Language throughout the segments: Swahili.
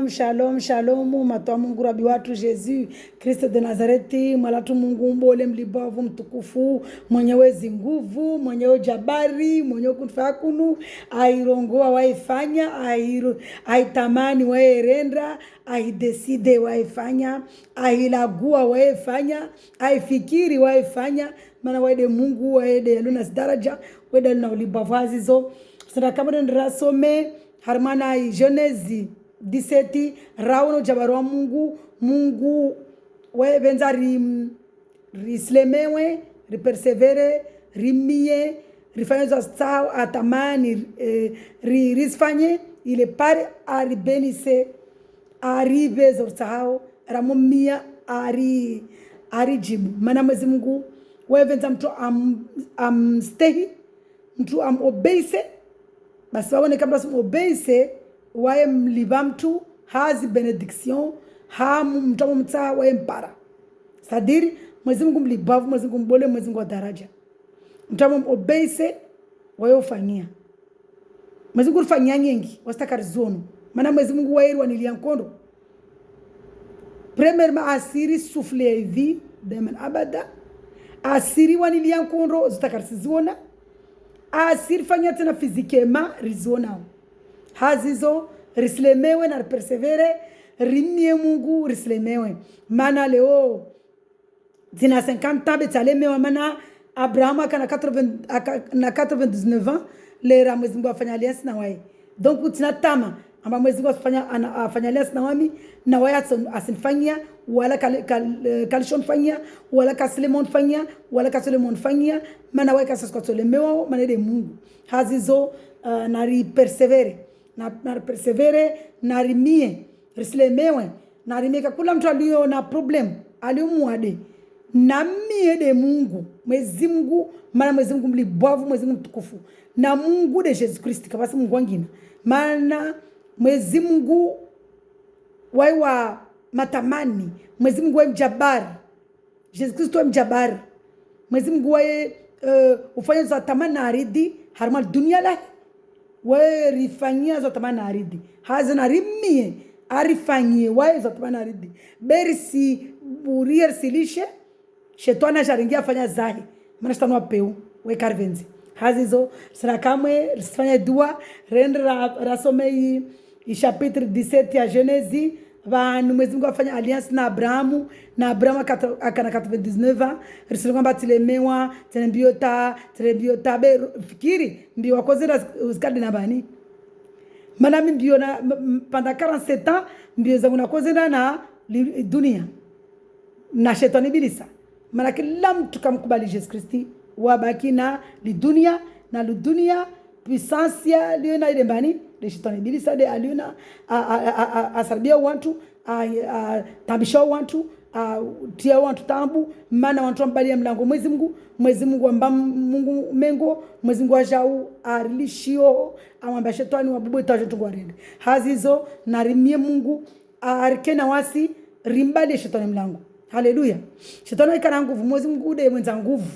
Shalom, shalom, shalom. Matwa Mungu rabi watu Yesu Kristo de Nazareti, mwalatu Mungu mbole mlibavu mtukufu, mwenyewe nguvu, mwenyewe jabari, mwenyewe kunfakunu, airongoa waifanya, aitamani waerenda, aideside waifanya, ailagua waifanya, aifikiri waifanya, mana waide Mungu waide yaluna daraja, waide yaluna ulibavu azizo. Sasa kama ndirasome harmana Genesi 17 rauno jabarwa Mungu we benza rislemewe ripersevere rimie rifanye za sao atamani risfanye ile pare aribenise arive za sao ramumia arijibu mana Mwenyezi Mungu we benza mtu amstehi mtu obeise basi waone kabla obeise wae mliba mtu hazi benediction ha mtu mtaa wae mpara sadiri Mwenyezi Mungu mlibavu Mwenyezi Mungu mbole Mwenyezi Mungu wa daraja mtu obeise wae ufanyia Mwenyezi Mungu ufanyia nyingi wastakarizono maana Mwenyezi Mungu wae wanilia nkondo premièrement asiri souffle vie demen abada asiri wanilia nkondo zitakarisiziona asiri fanya tena fizikema rizonao hazizo rislemewe na persevere rimie Mungu rislemewe mana leo zina 50 ans betalemewa mana Abraham akana 99 ans lera Mwenyezi Mungu afanya alliance na wae donc tunatama amba Mwenyezi Mungu afanya alliance na wami na wae asinfanyia wala kalishon fanyia wala kaslemon fanyia wala kaslemon fanyia mana wae kasaskotolemewa mana de Mungu hazizo nari persevere na persevere na rimie rislemewe na rimie kula mtu alio na problem aliumuade na mie de Mungu Mwenyezi Mungu maana Mwenyezi Mungu mlibavu Mwenyezi Mungu mtukufu na Mungu de Yesu Kristo kabisa Mungu wangina maana Mwenyezi Mungu wa matamani Mwenyezi Mungu wa mjabari Yesu Kristo wa mjabari Mwenyezi Mungu wa ufanya za tamani na aridi harma dunia la we rifanyia za tamani na aridi hazina rimie arifanyie wa za tamani na aridi berisi burier silishe shetani sharingia fanya zahi maana shetani wapeu we karvenzi hazizo sira kamwe risifanya dua rendre rasome i chapitre 17 ya Genesi vanu Mwenyezi Mungu afanya alliance na Abrahamu akana 99 ans risilonga batilemewa tenembiota be fikiri mbio wakozera usikadi na bani mana mbio na pendant 47 ans mbio zangu nakozera na dunia na shetani bilisa mana kila mtu kamkubali Yesu Kristi wabaki na dunia na dunia puissance ya liona ile bani de shetani bilisa de aliona asarbia watu tabisha watu tia watu tambu maana watu ambali mlango Mwenyezi Mungu amba Mungu mengo Mwenyezi Mungu ajau arlishio amwambia shetani wabubu itaje ngwarende hazizo na rimie Mungu arkena wasi rimbali shetani mlango haleluya shetani ikana nguvu Mwenyezi Mungu de mwenza nguvu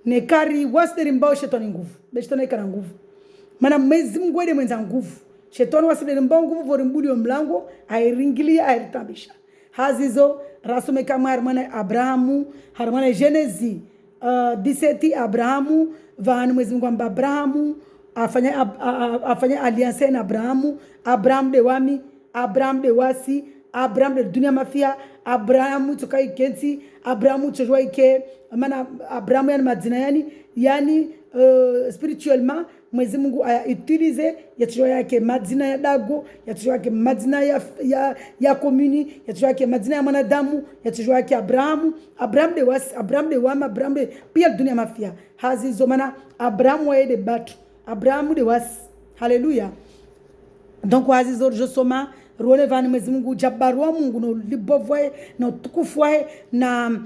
nekari wasi rimbao shetani nguvu de shetani ikana nguvu maana Mwenyezi Mungu de mwenza nguvu shetani wasile rimbao nguvu vorimbuli wa mlango airingilia airitabisha hazizo rasome kama harmana Abrahamu harmana Genesi 17 Abrahamu vanu Mwenyezi Mungu amba Abrahamu afanya alliance na Abrahamu de wami Abrahamu de wasi Abrahamu de dunia mafia Abrahamu tokai kenti Abrahamu chojwa ike maana Abrahamu yani madina yani spirituellement Mwenyezi Mungu utilize yatujwa yake madina ya dago yatujwa yake madina ya komuni yatujwa yake madina ya mwanadamu yatujwa yake Abrahamu de wasi Abrahamu de wama Abrahamu de pia dunia mafia hazizo maana Abrahamu wa de batu Abrahamu de wasi haleluya donc hazizo josoma role vani Mwenyezi Mungu jabarwa Mungu no libovwe no tukufwe na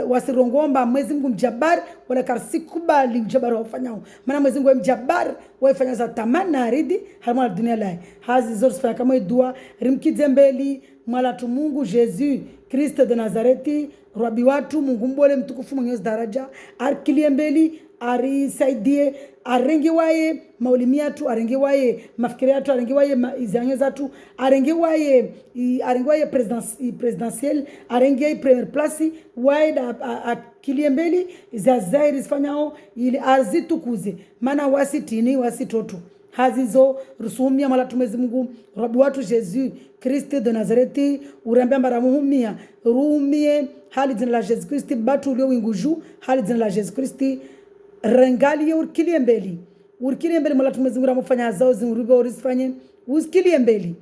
wasirongomba Mwenyezi Mungu mjabar wala karsikubali mjabar wafanyao maana Mwenyezi Mungu mjabar wafanya za tamana aridi harma dunia la hazi zote fanya kama dua rimkizembeli mwala tu Mungu Yesu Kristo de Nazareti rabi watu Mungu mbole mtukufu mwenyezi daraja arkilie mbeli arisaidie, arengewaye maulimi yatu, arengewaye mafikiri yatu, arengewaye izanyo zatu, arengewaye presidentiel, arengewaye premier place waye akilie mbele za zairi zifanyao ili azitukuze maana wasitini wasitoto hazizo rusumia mala tumezi Mungu rabu watu Jesus Kristo de Nazareti urambia mbaramuhumia rumie hali jina la Jesus Kristo batu ulio winguju hali jina la Jesus Kristo rengali urkilie mbele mala tumezi Mungu ramufanya zao zinurube urisifanye usikilie mbele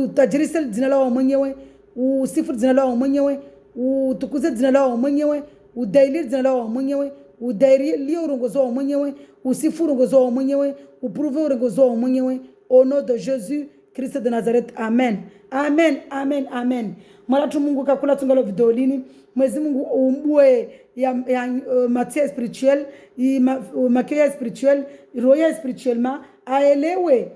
utajirisel jina lao mwenyewe usifu jina lao mwenyewe utukuze jina lao mwenyewe udailir jina lao mwenyewe udairi urongozo wa mwenyewe usifu urongozo wa mwenyewe upruve urongozo wa mwenyewe au nom de Jésus Christ de Nazareth. Amen. Amen. Amen. Amen. Mwalatu Mungu kakula tungalo vidolini. Mwezi Mungu umbue ya matière spirituelle, makia spirituelle, roya spirituellement, aelewe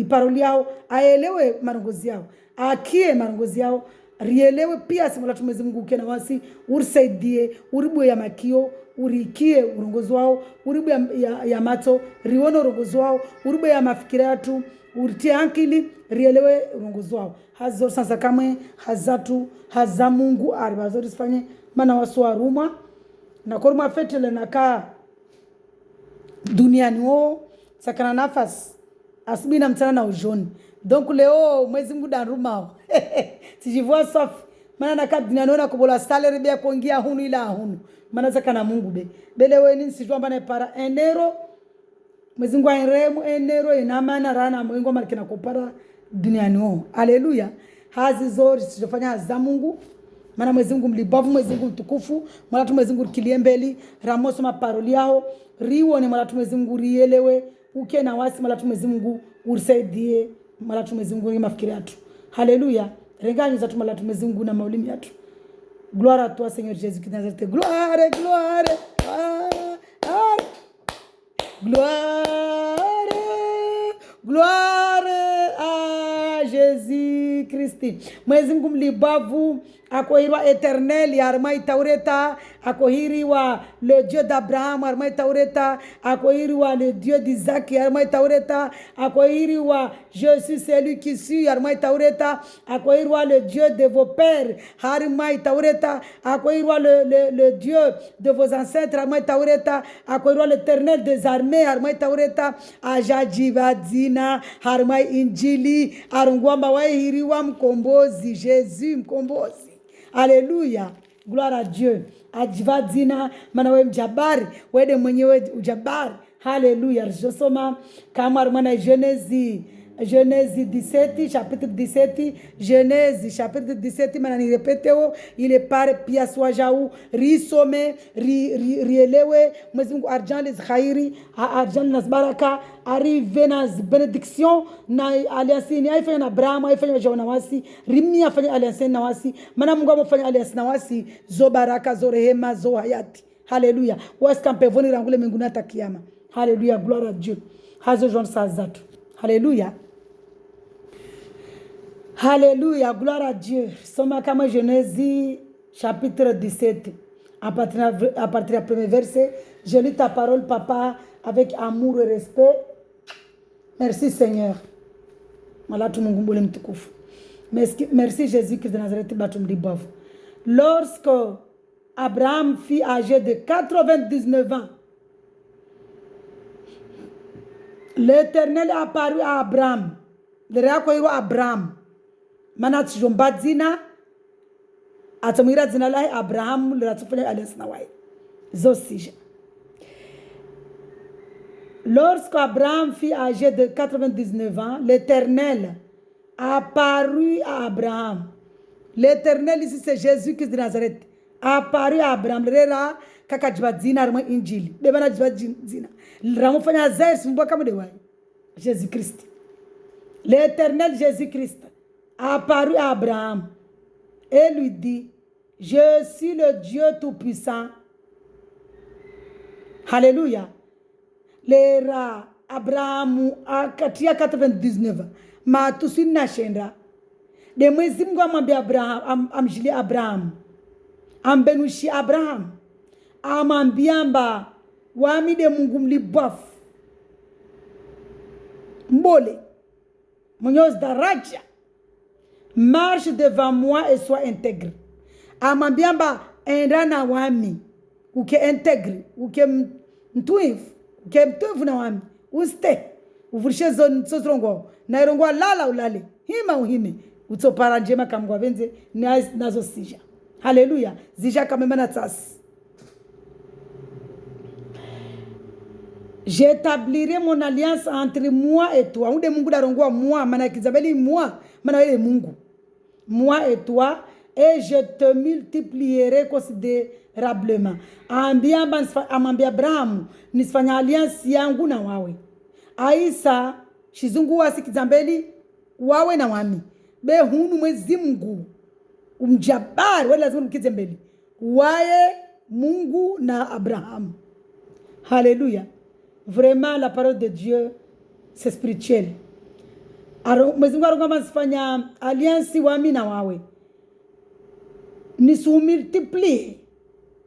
paroli yao, aelewe marongozi yao, akie marongozi yao, rielewe pia simula tumwezi Mungu kena wasi, urisaidie, uribue ya makio, urikie urongozi wao, uribue ya mato, rione urongozi wao, uribue ya mafikira yatu, uritie ankili, rielewe urongozi wao. Hazo sansa kamwe, hazatu, haza Mungu, aribazori sifanye, mana wasu waruma, na koruma fetele naka duniani wao, sakana nafasi, asubuhi na mchana na ujoni. Donc leo mwezi Mungu daruma tijivua safi maana naka duniani kubola salary bia kuingia hunu ila hunu maana sakana Mungu bele weni sijua mbana para enero mwezi Mungu airemu enero ina maana rana mwingo marikina kupara duniani wao. Haleluya. Hazi zori sijofanya za Mungu maana mwezi Mungu mlibavu, mwezi Mungu mtukufu, mwala mwezi Mungu kiliembeli ramoso maparoli yao riwone mwala mwezi Mungu rielewe uke na wasi mwala mwezi Mungu urisaidie mwala mwezi Mungu ni mafikiri yatu. Haleluya. Renganyo za tumala mwezi Mungu na maulimi yatu. Gloire à toi Seigneur Jésus qui Nazareth. Gloire, gloire, gloire, gloire à Jésus Christ. Mwezi Mungu mlibavu akohirwa eternel yarma itaureta, akohiriwa le Dieu d'Abraham yarma itaureta, akohiriwa le Dieu d'Isaac yarma itaureta, akohiriwa je suis celui qui suis yarma itaureta, akohiriwa le Dieu de vos pères yarma itaureta, akohiriwa le Dieu de vos ancêtres yarma itaureta, akohiriwa l'Éternel des armées yarma itaureta, ajajibadzina yarma injili arungwamba wahiriwa mkombozi Jésus mkombozi. Alléluia. Gloire à Dieu. Ajivadzina manawe mjabari wede mwenyewe ujabari. Alléluia. Je soma kama armana Genèse 17 chapitre 17 Genèse chapitre 17 manani repeteo ile pare pia swajaou risome rielewe mwezi Mungu arjan les khairi arjan nas baraka arrive nas benediction na alliance ni aifanya na Abraham aifanya jona wasi rimi afanya alliance na wasi maana Mungu amefanya alliance na wasi zo baraka zo rehema zo hayati. Haleluya. Waskampevoni rangule mbinguni hata kiyama. Haleluya. Gloire à Dieu. Hazo jon sazatu. Haleluya. Alléluia, gloire à Dieu. Soma kama Genèse chapitre 17. À partir du premier verset, je lis ta parole, papa, avec amour et respect. Merci Seigneur. Merci Jésus-Christ de Nazareth. Lorsque Abraham fut âgé de 99 ans, l'Éternel apparut à Abraham. Abraham. Manat jombadzina atamwira dzina lahi Abraham liratufanya alliance na wai zosija. Lorsque Abraham fut âgé de 99 ans, l'Éternel apparut à Abraham. L'Éternel ici c'est Jésus-Christ de Nazareth. Apparut à Abraham. Rera kakajibadzina arma injili. Debana jibadzina. Ramufanya zaire simboka kama dewai. Jésus-Christ. L'Éternel Jésus-Christ apparut à Abraham et lui dit, je suis le Dieu Tout-Puissant. Alléluia. Lera Abraham akatia 99 ma tusina shendra de mwezi Mungu amwambia Abraham amjili Abraham ambenushi Abraham amambiamba wamide Mungu mlibafu mbole mwenyewe daraja marche devant moi et sois intègre. Amambiamba endana wami uke integre uke mtuifu uke mtuifu na wami uste uvurishe zozrongo na irongo lala ulale hima uhime utopara njema kamgwa venze nazo sija. Haleluya. Zija kamema na tsasi. J'établirai mon alliance entre moi et toi. Unde Mungu darongo moi mana kizabeli moi mana wewe Mungu. Moi et toi, et je te multiplierai considérablement. Amambia Abraham nisifanya alliance yangu na wawe. Aisa shizungu wasikizambeli wawe na wami. Be hunu mwezi Mungu umjabari wala lazima mkizembeli. Wae Mungu na Abraham. Alléluia. Vraiment la parole de Dieu c'est spirituel. Mwezi Mungu arunga masifanya alliance wami na wawe. Nisu multiplie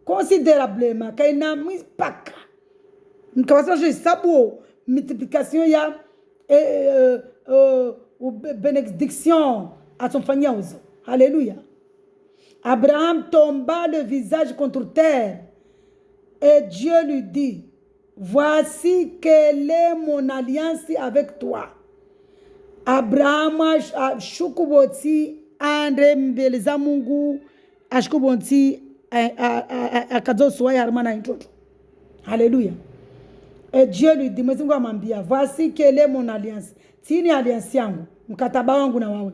considérablement kaina mispaka. Nkawasa je sabo multiplication ya bénédiction à son fanyauzo. Alléluia. Abraham tomba le visage contre terre et Dieu lui dit: voici quelle est mon alliance avec toi. Abraham shukuboti andre mbeleza Mungu ashukuboti akazo suwaya harmana intoto. Alléluia. Et Dieu lui dit, mwezi Mungu amwambia, voici quelle est mon alliance. Tini alliance yangu, mkataba wangu na wawe.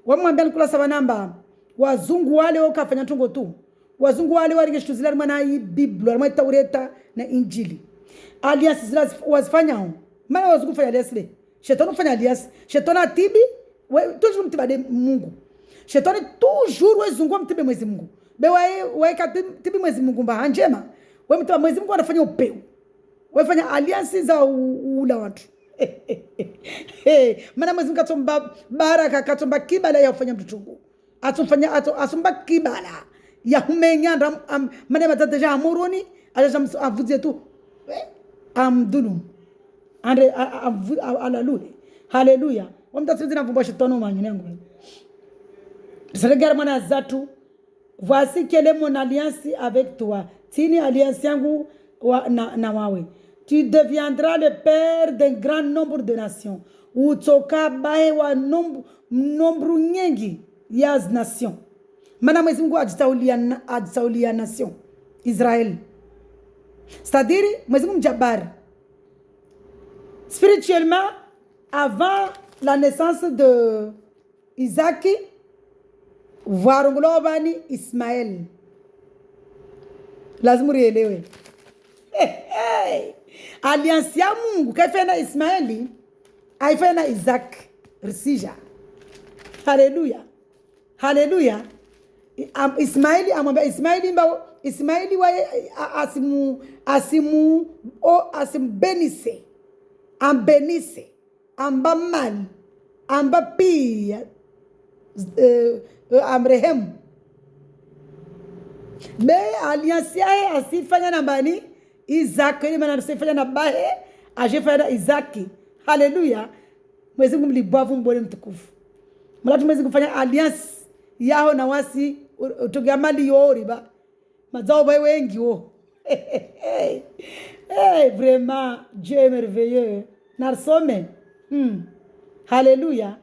Wamwambia nikula sawa namba, wazungu wale wakafanya tungo tu. Wazungu wale walikishutuzila mwana hii Biblia, mwana Taureta na Injili. Alliance zila wazifanya huu. Mwana wazungu fanya alliance le. Shetani fanya alliance. Shetani atibi, toujours mtibade Mungu. Shetani toujours wezungu mtibe mwezi Mungu. Be wae katibi mwezi Mungu mba hanjema. Wewe mtiba mwezi Mungu anafanya upeu. Wafanya alliance za ula watu. Mana mwezi Mungu katomba baraka, katomba kibala ya ufanya mtutungu. Asumba kibala ya humenya mana matateja amuroni aja avuzie tu amdulum andre alalule. Haleluya. Wamtasizi na vumba shetani manyu nengo seregar mana zatu. Voici quelle est mon alliance avec toi. Tini alliance yangu na wawe. Tu deviendras le père d'un grand nombre de nations. Utoka bae wa nombre nyingi ya nation. Mana mwezi Mungu ajitaulia nation Israël. C'est-à-dire mwezi Mungu mjabari. Spirituellement, avant la naissance de Isaac, varungulobani Ismaël. Lazima rielewe. Alliance ya Mungu kaifanya Ismaeli, haifanya Isaac risija. Haleluya. Haleluya. Ismaeli amwambia Ismaeli wa asimbenise. Ambenise. Ambamal. Ambapia. Amrehemu. Me alliance ya asifanya na bani Isaac, ili mana asifanya na bae ajifanya Isaac. Haleluya. Mwezi Mungu mlibavu mbole mtukufu. Mulatu mwezi kufanya alliance yao na wasi utugamali yori ba mazao bae wengi wo. Vraiment Dieu est merveilleux. Narsome. Haleluya.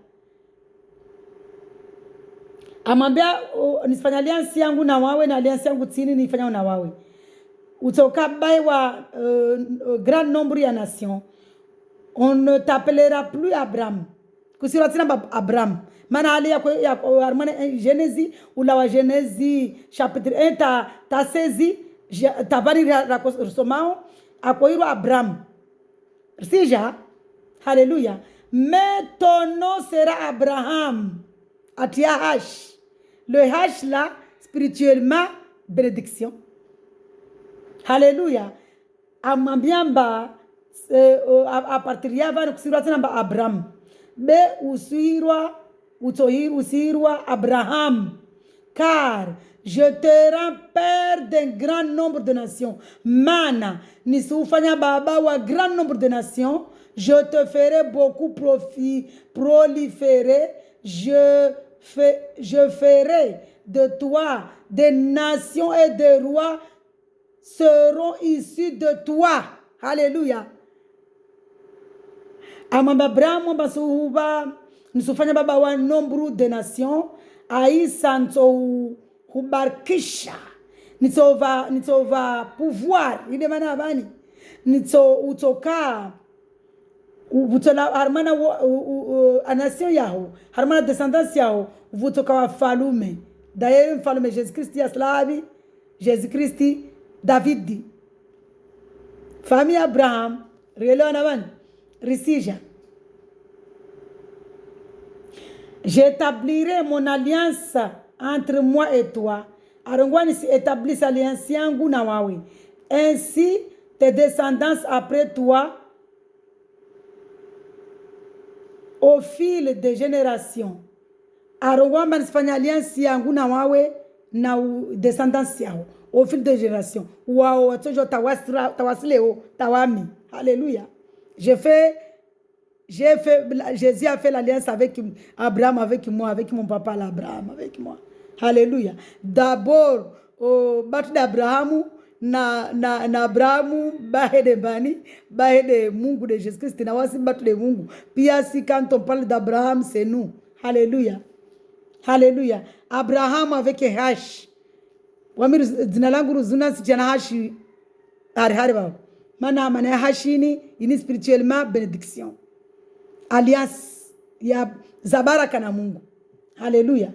Amambia nisifanya alliance yangu na wawe na alliance yangu tini nifanya na wawe. Utoka bae wa grand nombre ya nation. On ne t'appellera plus Abraham. Kusira tina Abraham. Mana ali ya Genèse ula wa Genèse chapitre 1 ta sezi tabari rakosomao akoiro Abraham. Sija. Haleluya. Mais ton nom sera Abraham. Atia H. Le H là, spirituellement, bénédiction. Alléluia. Amambiamba, à partir de là, nous Abraham. Be usirwa, utohir usirwa Abraham. car je te rends père d'un grand nombre de nations. Mana, nisufanya baba wa grand nombre de nations. Je te ferai beaucoup proliférer. Je ferai de toi des nations et des rois seront issus de toi. Alléluia. Amamba Abrahamu basuhuba nisufanya baba wa nombre de nations. Aisa hubarkisha. Nitova pouvoir. Ile maana bani? Utoka utola harmana nation yao, harmana descendance yao, utoka wafalume. D'ailleurs mfalume Jésus Christ ya slavi, Jésus Christ David. Famille Abraham, relo na bani? Risija. J'établirai mon alliance entre moi et toi. Arongwani si établis alliance yangu na wawe. Ainsi tes descendants après toi au fil des générations. Arongwani si fanya alliance yangu na wawe na descendants yao au fil des générations. Wao watojo tawasileo tawami. Alléluia. Jésus a fait l'alliance avec Abraham, avec moi, avec mon papa l'Abraham, avec moi. Alléluia. D'abord, batu d'Abraham, na Abraham, bahede bani, bahede Mungu de Jésus Christ, na wasi batu de Mungu. Pia si quand on parle d'Abraham, c'est nous. Alléluia. Alléluia. Abraham avec H. Wamiru zinalangu ruzuna si jana hashi hari baba. Mana hashini, ini spirituellement bénédiction. Alliance ya zabaraka na Mungu. Haleluya.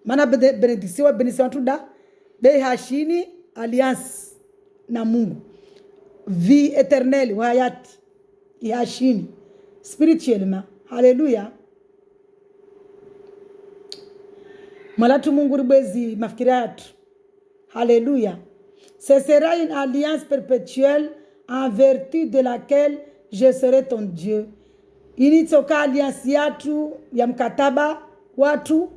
Mana benediction tuda be hashini alliance na Mungu. Vie éternelle wa hayati hashini spirituellement. Haleluya. Malatu Mungu ribezi mafikiratu. Haleluya. Ce sera une alliance perpétuelle en vertu de laquelle je serai ton Dieu. Initoka alliance yatu ya mkataba watu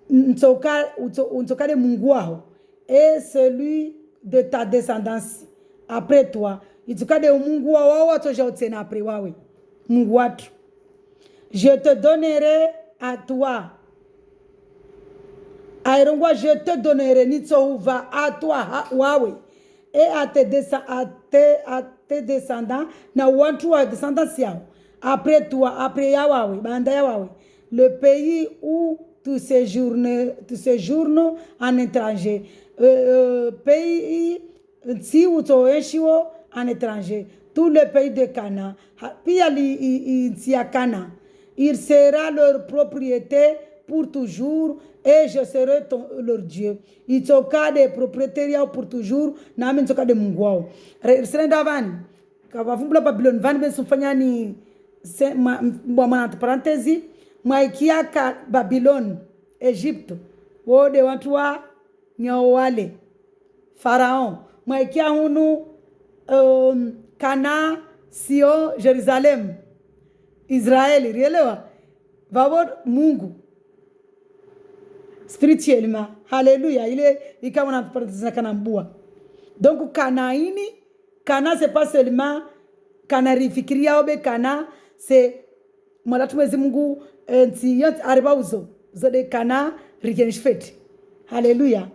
untokale Mungu wao et celui de ta descendance après toi. Itokale Mungu wao watu jautena après wawe Mungu watu. Je te donnerai à toi. Airongwa je te donnerai nitouva à toi wawe et à tes descendants na watu wa descendants yao. Après toi, après Yahweh, banda Yahweh, le pays où tu séjournes en étranger, pays si où tu es en étranger, tout le pays de Canaan, puis il sera leur propriété pour toujours et je serai leur Dieu. Il toka des propriétaires pour toujours, na mimi toka de Mungu wao. Senda vani, kavavumbula Babylon vani besufanya ni entre parenthèses, maikia ka Babylone, Egypte, wode watu wa nyawale, Pharaon, maikia hunu Kana, Sion, Jerusalem, Israeli, rielewa, vavod Mungu, spirituellement, haleluya, ile ikawa na parenthèses na kanambua. Donc Kanaini, Kana c'est pas seulement Kana rifikiria obe Kana, c'est malatu mwezi Mungu ntiyot aribauzo zode Kana rigenshfet. Alléluia.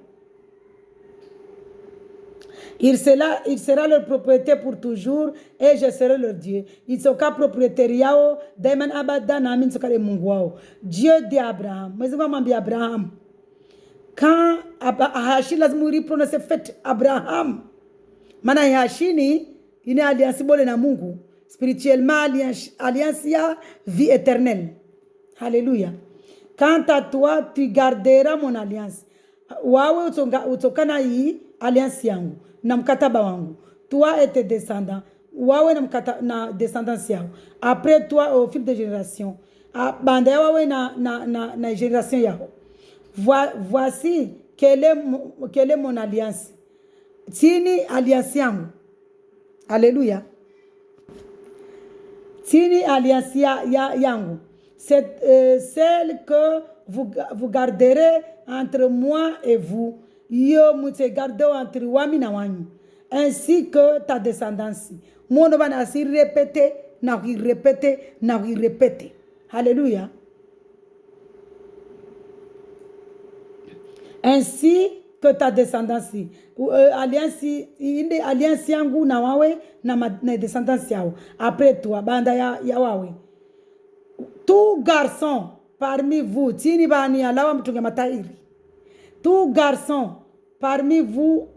Il sera leur propriété pour toujours et je serai leur Dieu. Ils sont qu'à propriétaire yao daiman abada na amin soka de Mungu wao. Dieu dit Abraham. Mwezi Mungu ambi Abraham. Quand Hashi lazimuri prononce fait Abraham. Mana Hashini ine alliance bole na Mungu. Spirituellement, alliance ya vie éternelle. Alléluia. Quant à toi, tu garderas mon alliance. Wawe utokana hii alliance yangu na mkataba wangu. Toi et tes descendants. Wawe na descendance yao. Après toi, au fil des générations. Bande wawe na génération yao. Voici quelle est mon alliance. Tini alliance yangu. Alléluia. Tini alliance yangu. c'est celle que vous garderez entre moi et vous. Yo mute gardo entre wami na wanyu. Ainsi que ta descendance. Mon va si répéter, na répéter. Alléluia. Ainsi que ta descendance. Alliance yangu na wawe na descendance yao. Après toi, banda ya wawe. Tout garçon parmi vous, tini bani alawa mtunge matairi. Tout garçon parmi vous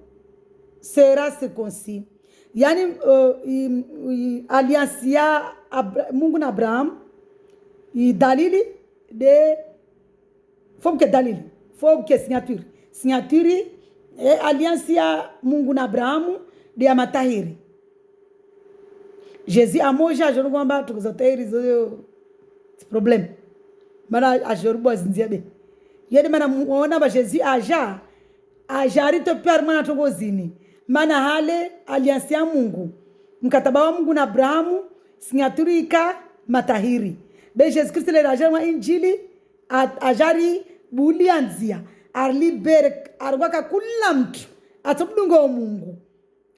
sera circoncis. Yani alliance ya Mungu na Abraham dalili de faut que dalili, faut que signature. Signature alliance ya Mungu na Abraham de amatahiri. Jésus amoja jono kwamba tukuzotahiri zo problem. Mana ajorubo zinziabe. Yede mana muona ba Jésus aja rito permanent tongozini. Mana hale alliance ya Mungu. Mkataba wa Mungu na Abrahamu signature ika matahiri. Be Jesus Christ le raja wa injili ajari bulianzia arliber arwaka kula mtu atomdungo Mungu.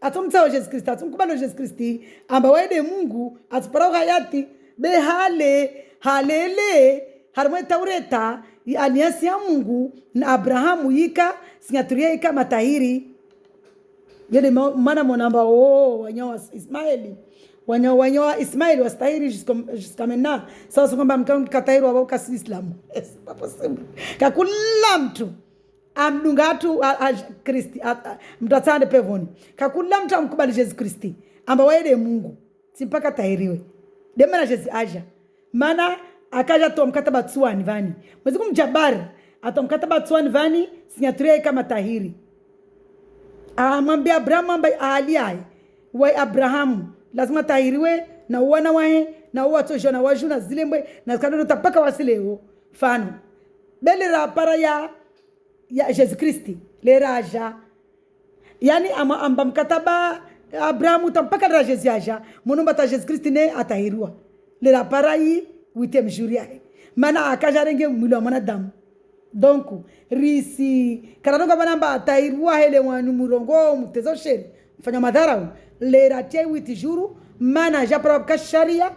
Atomtao Jesus Christ atomkubalo Jesus Christ amba wede Mungu atparao hayati be halele harmwe taureta alliance ya Mungu na Abrahamu yika signature ika matahiri. Yede mana monamba wanyawa Ismaili wanyawa Ismaili wastahiri jusqu'à maintenant. Sasa kwamba mkatahiri wa kasi Islamu. C'est pas possible. Kakula mtu amdunga tu Kristi mtatande pevoni. Kakula mtu amkubali Jesus Kristi amba waede Mungu simpaka tahiriwe. Demana Jesus aja. Mana akaja to mkataba tsuani vani. Mwezi kumjabari atomkataba tsuani vani signature kama tahiri. Amwambia Abrahamu ambaye aliai wa Abrahamu lazima tahiriwe na wana wae na watu jona wajuna zilembwe na kanuni tapaka wasileo fano bele rapara ya Jesus Kristi le raja yani amba mkataba Abrahamu tampaka ra Jesus aja munumba ta Jesus Kristi ne atahiriwa le rapara yi witem juria mana akajarenge mwili wa mwanadamu. Donc risi kanadonga banamba atahiriwa hele wanu murongo mtezo sheri mfanya madharau le ratie witi juru mana japra ka sharia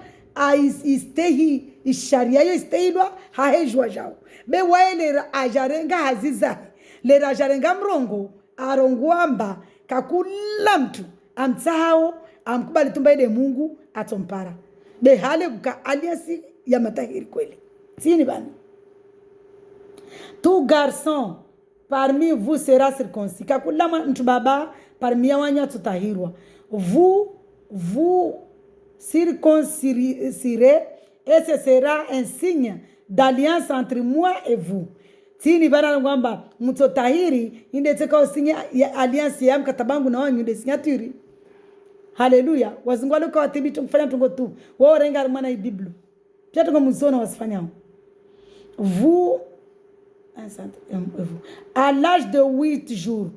istehi sharia yo istehilwa hahejwa jao be waele ajarenga haziza le rajarenga mrongo arongwamba kakula mtu amtsahao amkubali tumbaide Mungu atompara be hale buka aliasi ya matahiri kweli sini bani. Tout garçon parmi vous sera circoncis. Kakula mtu baba parmi wanya tutahirwa. Vous circoncirez et ce sera un signe d'alliance entre moi et vous. Tini bana ngwamba mtotahiri inde teka signe ya alliance ya mkatabangu na wanyu de signature. Haleluya. Wazingwalo kwa tibitu kufanya tungo tu. Wao renga mwana i Biblia. Pia tungo mzona wasifanyao. Vous à l'âge de 8 jours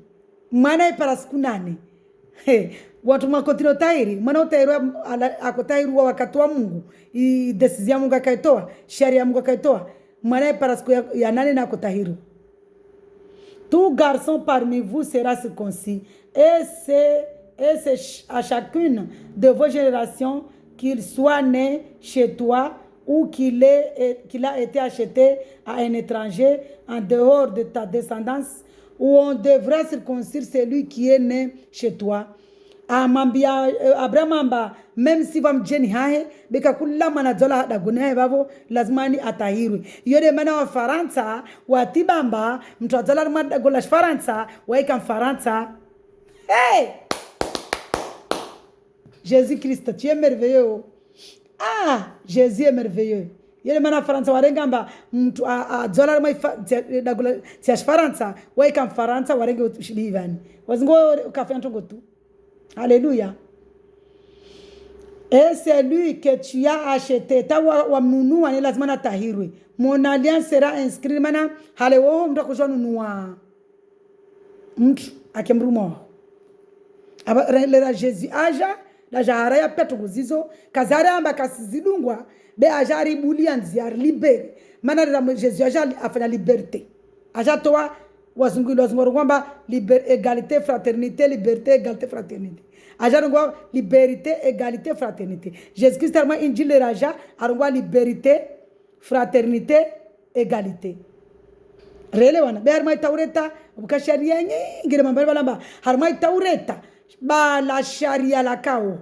mwana iparaskunane watu makotiro tairi mwana utairu akotairu wakati wa Mungu decision ya Mungu akaitoa sheria ya Mungu akaitoa mwana iparasku ya nane na akotahiru. Tout garçon parmi vous sera circoncis et c'est à chacune de vos générations qu'il soit né chez toi ou qu'il a été acheté à un étranger en dehors de ta descendance, où on devra circoncire celui qui est né chez toi. Amambia Abraham même si va mjeni hahe beka kula manazola da gunae babo lazimani atahirwe. Yode mana wa Faransa watibamba mtu azola mada gola Faransa waika Faransa. Hey! Jésus Christ, tu es merveilleux. Ah, Jésus est merveilleux. Yele mana Faransa warengamba mtu azola mai da gola si Faransa waika Faransa warenge ushibivani. Wazingo ukafanya tongo tu. Alléluia. Et c'est lui que tu as acheté. Tawa wa mnunua ni lazima na tahirwe. Mon alliance sera inscrite mana halewo mtu kujua nunua. Mtu akemruma. Aba le Jésus aja la jahara ya petu guzizo kazara amba kasizidungwa be ajari bulia nziar libere mana la Jesus ajali afanya liberté ajatoa wazungu kwamba égalité fraternité liberté égalité fraternité ajarungwa liberté égalité fraternité Jesus Christ arma injili raja arungwa liberté fraternité égalité rele wana be arma taureta bukasharia nyingine mambo balamba arma taureta bala sharia la kao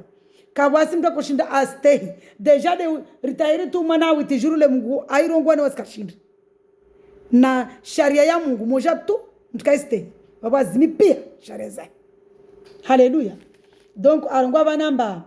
kawasi mtu kushinda astehi deja de ritairi tu mana witi juru le Mungu airongwa ni waskashinda na sharia ya Mungu moja tu mtukaiste baba zimi pia sharia zake. Haleluya. Donc arongwa banamba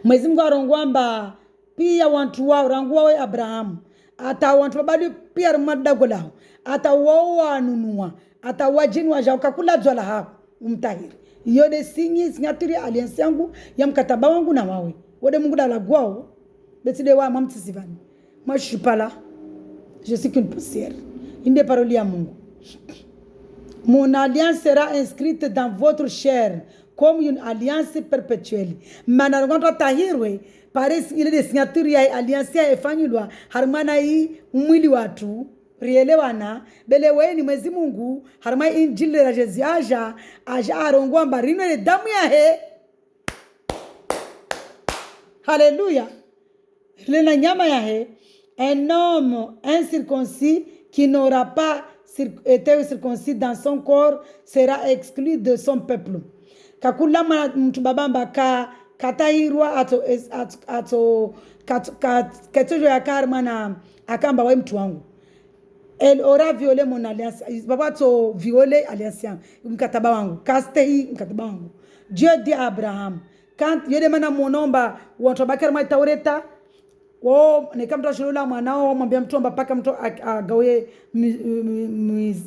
Mwenyezi Mungu arongwamba pia wantu wao rangwa we Abraham ata wantu babali pia madago lao ata wao wanunua ata wajini wajauka kula zwala hao umtahiri iyo de signaturi alliance yangu ya mkataba wangu na wawe wode Mungu dala gwao betide wa mamtisivani moi je suis pas là, je suis qu'une poussière. Une des paroles à Mungu. Mon alliance sera inscrite dans votre chair comme une alliance perpétuelle. Manargonto tahirwe paris ile de signature ya alliance ya efanyulwa harmana hii mwili watu rielewana bele weni Mwenyezi Mungu harma injili ya Yesu aja arongwa mbarino ile damu ya he. Haleluya. Le nyama ya he. Un homme incirconcis qui n'aura pas été circoncis dans son corps sera exclu de son peuple. Kakula mtu babamba katahirwa ato ketojo ya karma na akamba wa mtu wangu. Elle aura violé mon alliance. Baba to violé alliance yangu. Mkataba wangu. Kastehi mkataba wangu. Dieu dit à Abraham, quand yode mana monomba watu bakar mai taureta wao ni kama mtu shulula mwanao mwambia mtu mpaka mtu agawe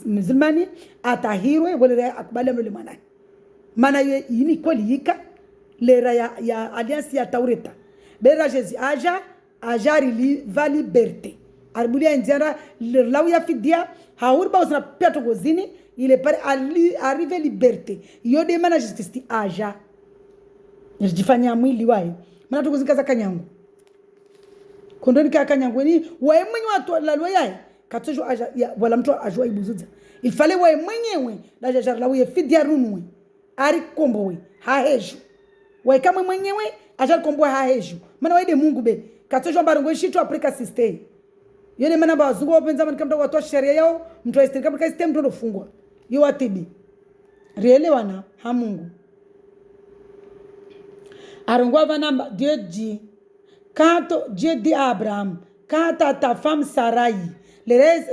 mzimani atahirwe wale akubali mle mwanae maana yini kweli yika lera ya alliance ya taureta bera Jesus ajari li va liberté arbulia indiana law ya fidia haurba usna peto gozini ile pare arrive liberté yode mana justice aja nijifanya mwili wae maana tukuzika za kanyangu kondoni kaka nyangu ni wewe mwenyewe watu lalwa yae katojo aja wala mtu ajua ibuzuza ifale wewe mwenyewe la jajar la wewe fidia runwe ari kombo we haheju wewe kama mwenyewe ajar kombo haheju maana wewe de Mungu be katojo mbarongo shitu Africa system yele maana bazungu wapenza maana kama watu sheria yao mtu aistiri kama system ndo fungwa yo atibi rielewana ha Mungu arongwa vanamba Dieu dit quand Dieu dit à Abraham, quand ta femme Sarai,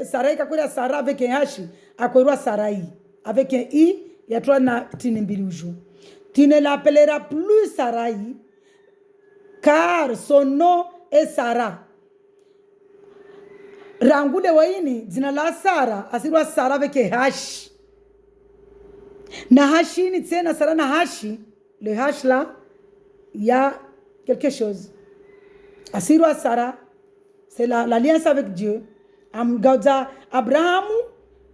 Sarai kakuria Sarah avec un H, akoirwa Sarai avec un I, ya toi na tinimbiluju. Tu ne l'appelleras plus Sarai, car son nom est Sarah. Rangude waini, zina la Sarah, asirwa Sarah avec un H. Na hashi ni tsena Sarah na hashi, le H là, il y a quelque chose. Asirwa Sarah, c'est l'alliance avec Dieu. Abraham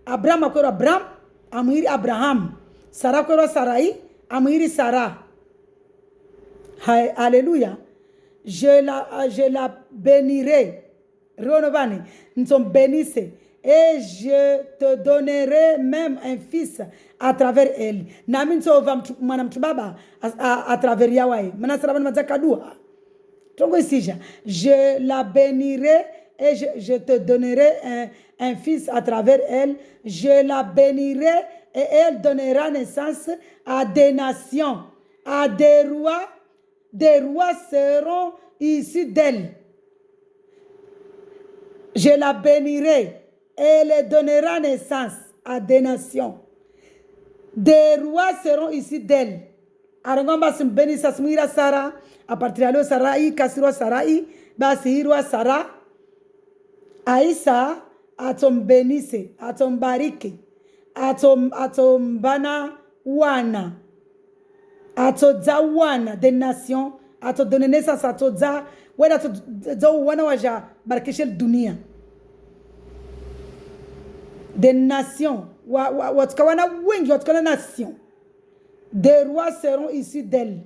akwero Abraham, amiri Abraham. Sarah akwero Sarai, amiri Sarah. Alléluia. Je la bénirai. Renovani, nous sommes bénissés. Et je te donnerai même un fils à travers elle. Namin so va manam tubaba à travers Yahweh. Manasara mazakadua. Je la bénirai et je te donnerai un fils à travers elle. Je la bénirai et elle donnera naissance à des nations, à des rois. Des rois seront issus d'elle. Je la bénirai et elle donnera naissance à des nations. Des rois seront issus d'elle. Arangamba simbeni smira Sarah a partir de Sarai kasirwa Sarai basi hirwa Sarah Aisa atombenise atombariki atombana wana atodza wana des nations atodonne naissance atodza wena atodza wana waja barikishe dunia des nations watukawana wengi watukana nation. Des rois seront issus d'elle.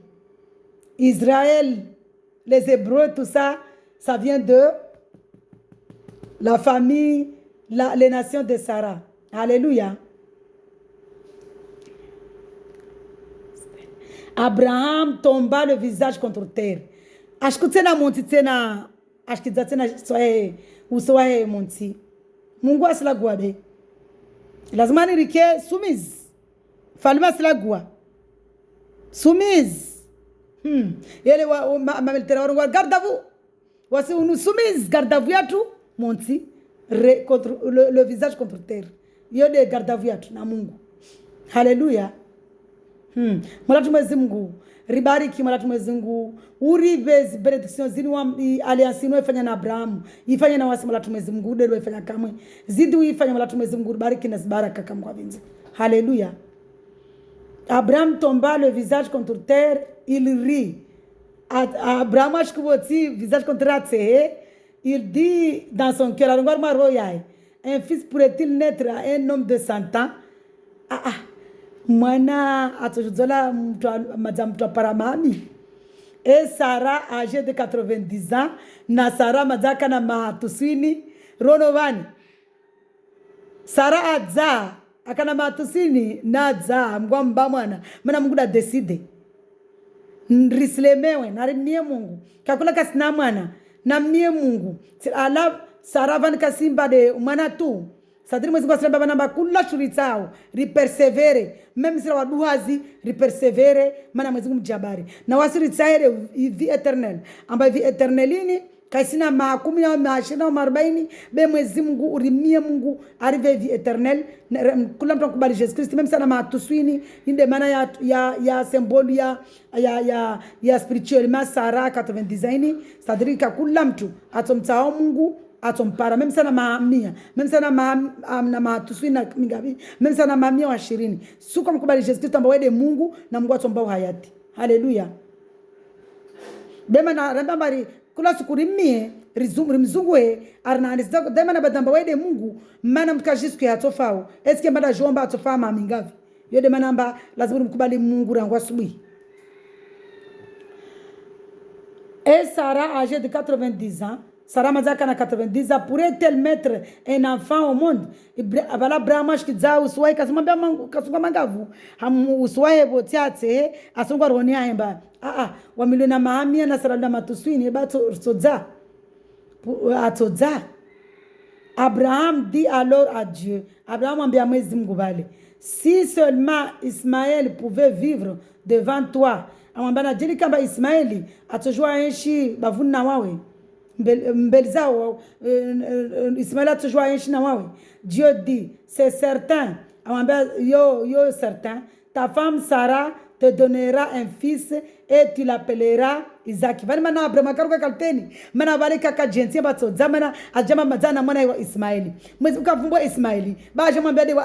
Israël, les Hébreux, tout ça, ça vient de la famille, les nations de Sarah. Alléluia. Abraham tomba le visage contre terre. Acho que tena monti tena, acho que tena soe usoe monti. Mungu asila guabe. Lazima nirike sumiz. Falma asila gua. Sumiz. Ele wa mameltera wa gardavu. Wasi unu sumiz gardavu yatu monti contre le visage contre terre. Yode gardavu yatu na Mungu. Hallelujah. Mulatu Mwenyezi Mungu ribariki mulatu Mwenyezi Mungu uribe benediction zini wa alliance ino ifanya na Abraham ifanya na wasi mulatu Mwenyezi Mungu delo ifanya kamwe zidi ifanya mulatu Mwenyezi Mungu ribariki na baraka kama vinzi. Hallelujah. Abraham tomba le visage contre terre, il rit. Abraham ashkuboti visage contre terre, il dit dans son cœur alongor maroyai, un fils pourrait-il naître à un homme de 100 ans? Mwana atojola mtu paramami. Et Sarah âgée de 90 ans, na Sarah madaka na matusini ronovani. Sarah adza akana matusini na adza mgwamba mwana mana Mungu da decide. Nrislemewe na rimie Mungu. Kakula kasina mwana na mie Mungu. Ala Sarah van kasimba de mwana tu. Sadri mwezi kwa sremba banamba kula shuritao ripersevere même si wa duhazi ripersevere mana mwezi kumjabari na wasiritsaire vi eternel amba vi eternelini kaisina makumi na mashina na 40 be mwezi Mungu urimie Mungu arrive vi eternel kula mtu kubali Jesus Christ même sana matuswini inde mana ya symbole ya spirituel masara 90 sadri kula mtu atomtao Mungu atompara même sana maamia même sana na matuswina mingabi même sana maamia wa 20 suko mkubali Jesus Kristo ambaye wede Mungu na Mungu atomba hayati. Haleluya. Dema na rambari kula sukurimie rimzungwe arnanisda dema na badamba wede Mungu mana mkajisku ya tofao eske mbada jomba atofa mamingavi yode manamba lazima mkubali Mungu rangu asubuhi. Et Sarah âgée de 90 ans, Sarah Mazaka na 90 ans, pourrait-elle mettre un enfant au monde? Abala Brahma shkiza uswai kasumambia kasunga mangavu. Hamu uswai botiate asunga ronia hemba. Wamilo na mahamia na sarada matuswini bato soza. Atoza. Abraham dit alors à Dieu. Abraham ambia Mwezi Mungu bale. Si seulement Ismaël pouvait vivre devant toi. Amwambana jeli kamba Ismaeli atojua enshi bavuna wawe. Mbelzao Ismaël atojua enshi na wawe. Dieu dit, c'est certain. Amwambia yo certain. Ta femme Sarah te donnera un fils et tu l'appelleras Isaac. Vani mana Abraham karuka kalteni. Mana vale kaka jensi bato zamana ajama mazana mwana wa Ismaeli. Mwezi ukavumbwa Ismaeli. Ba ajama mbede wa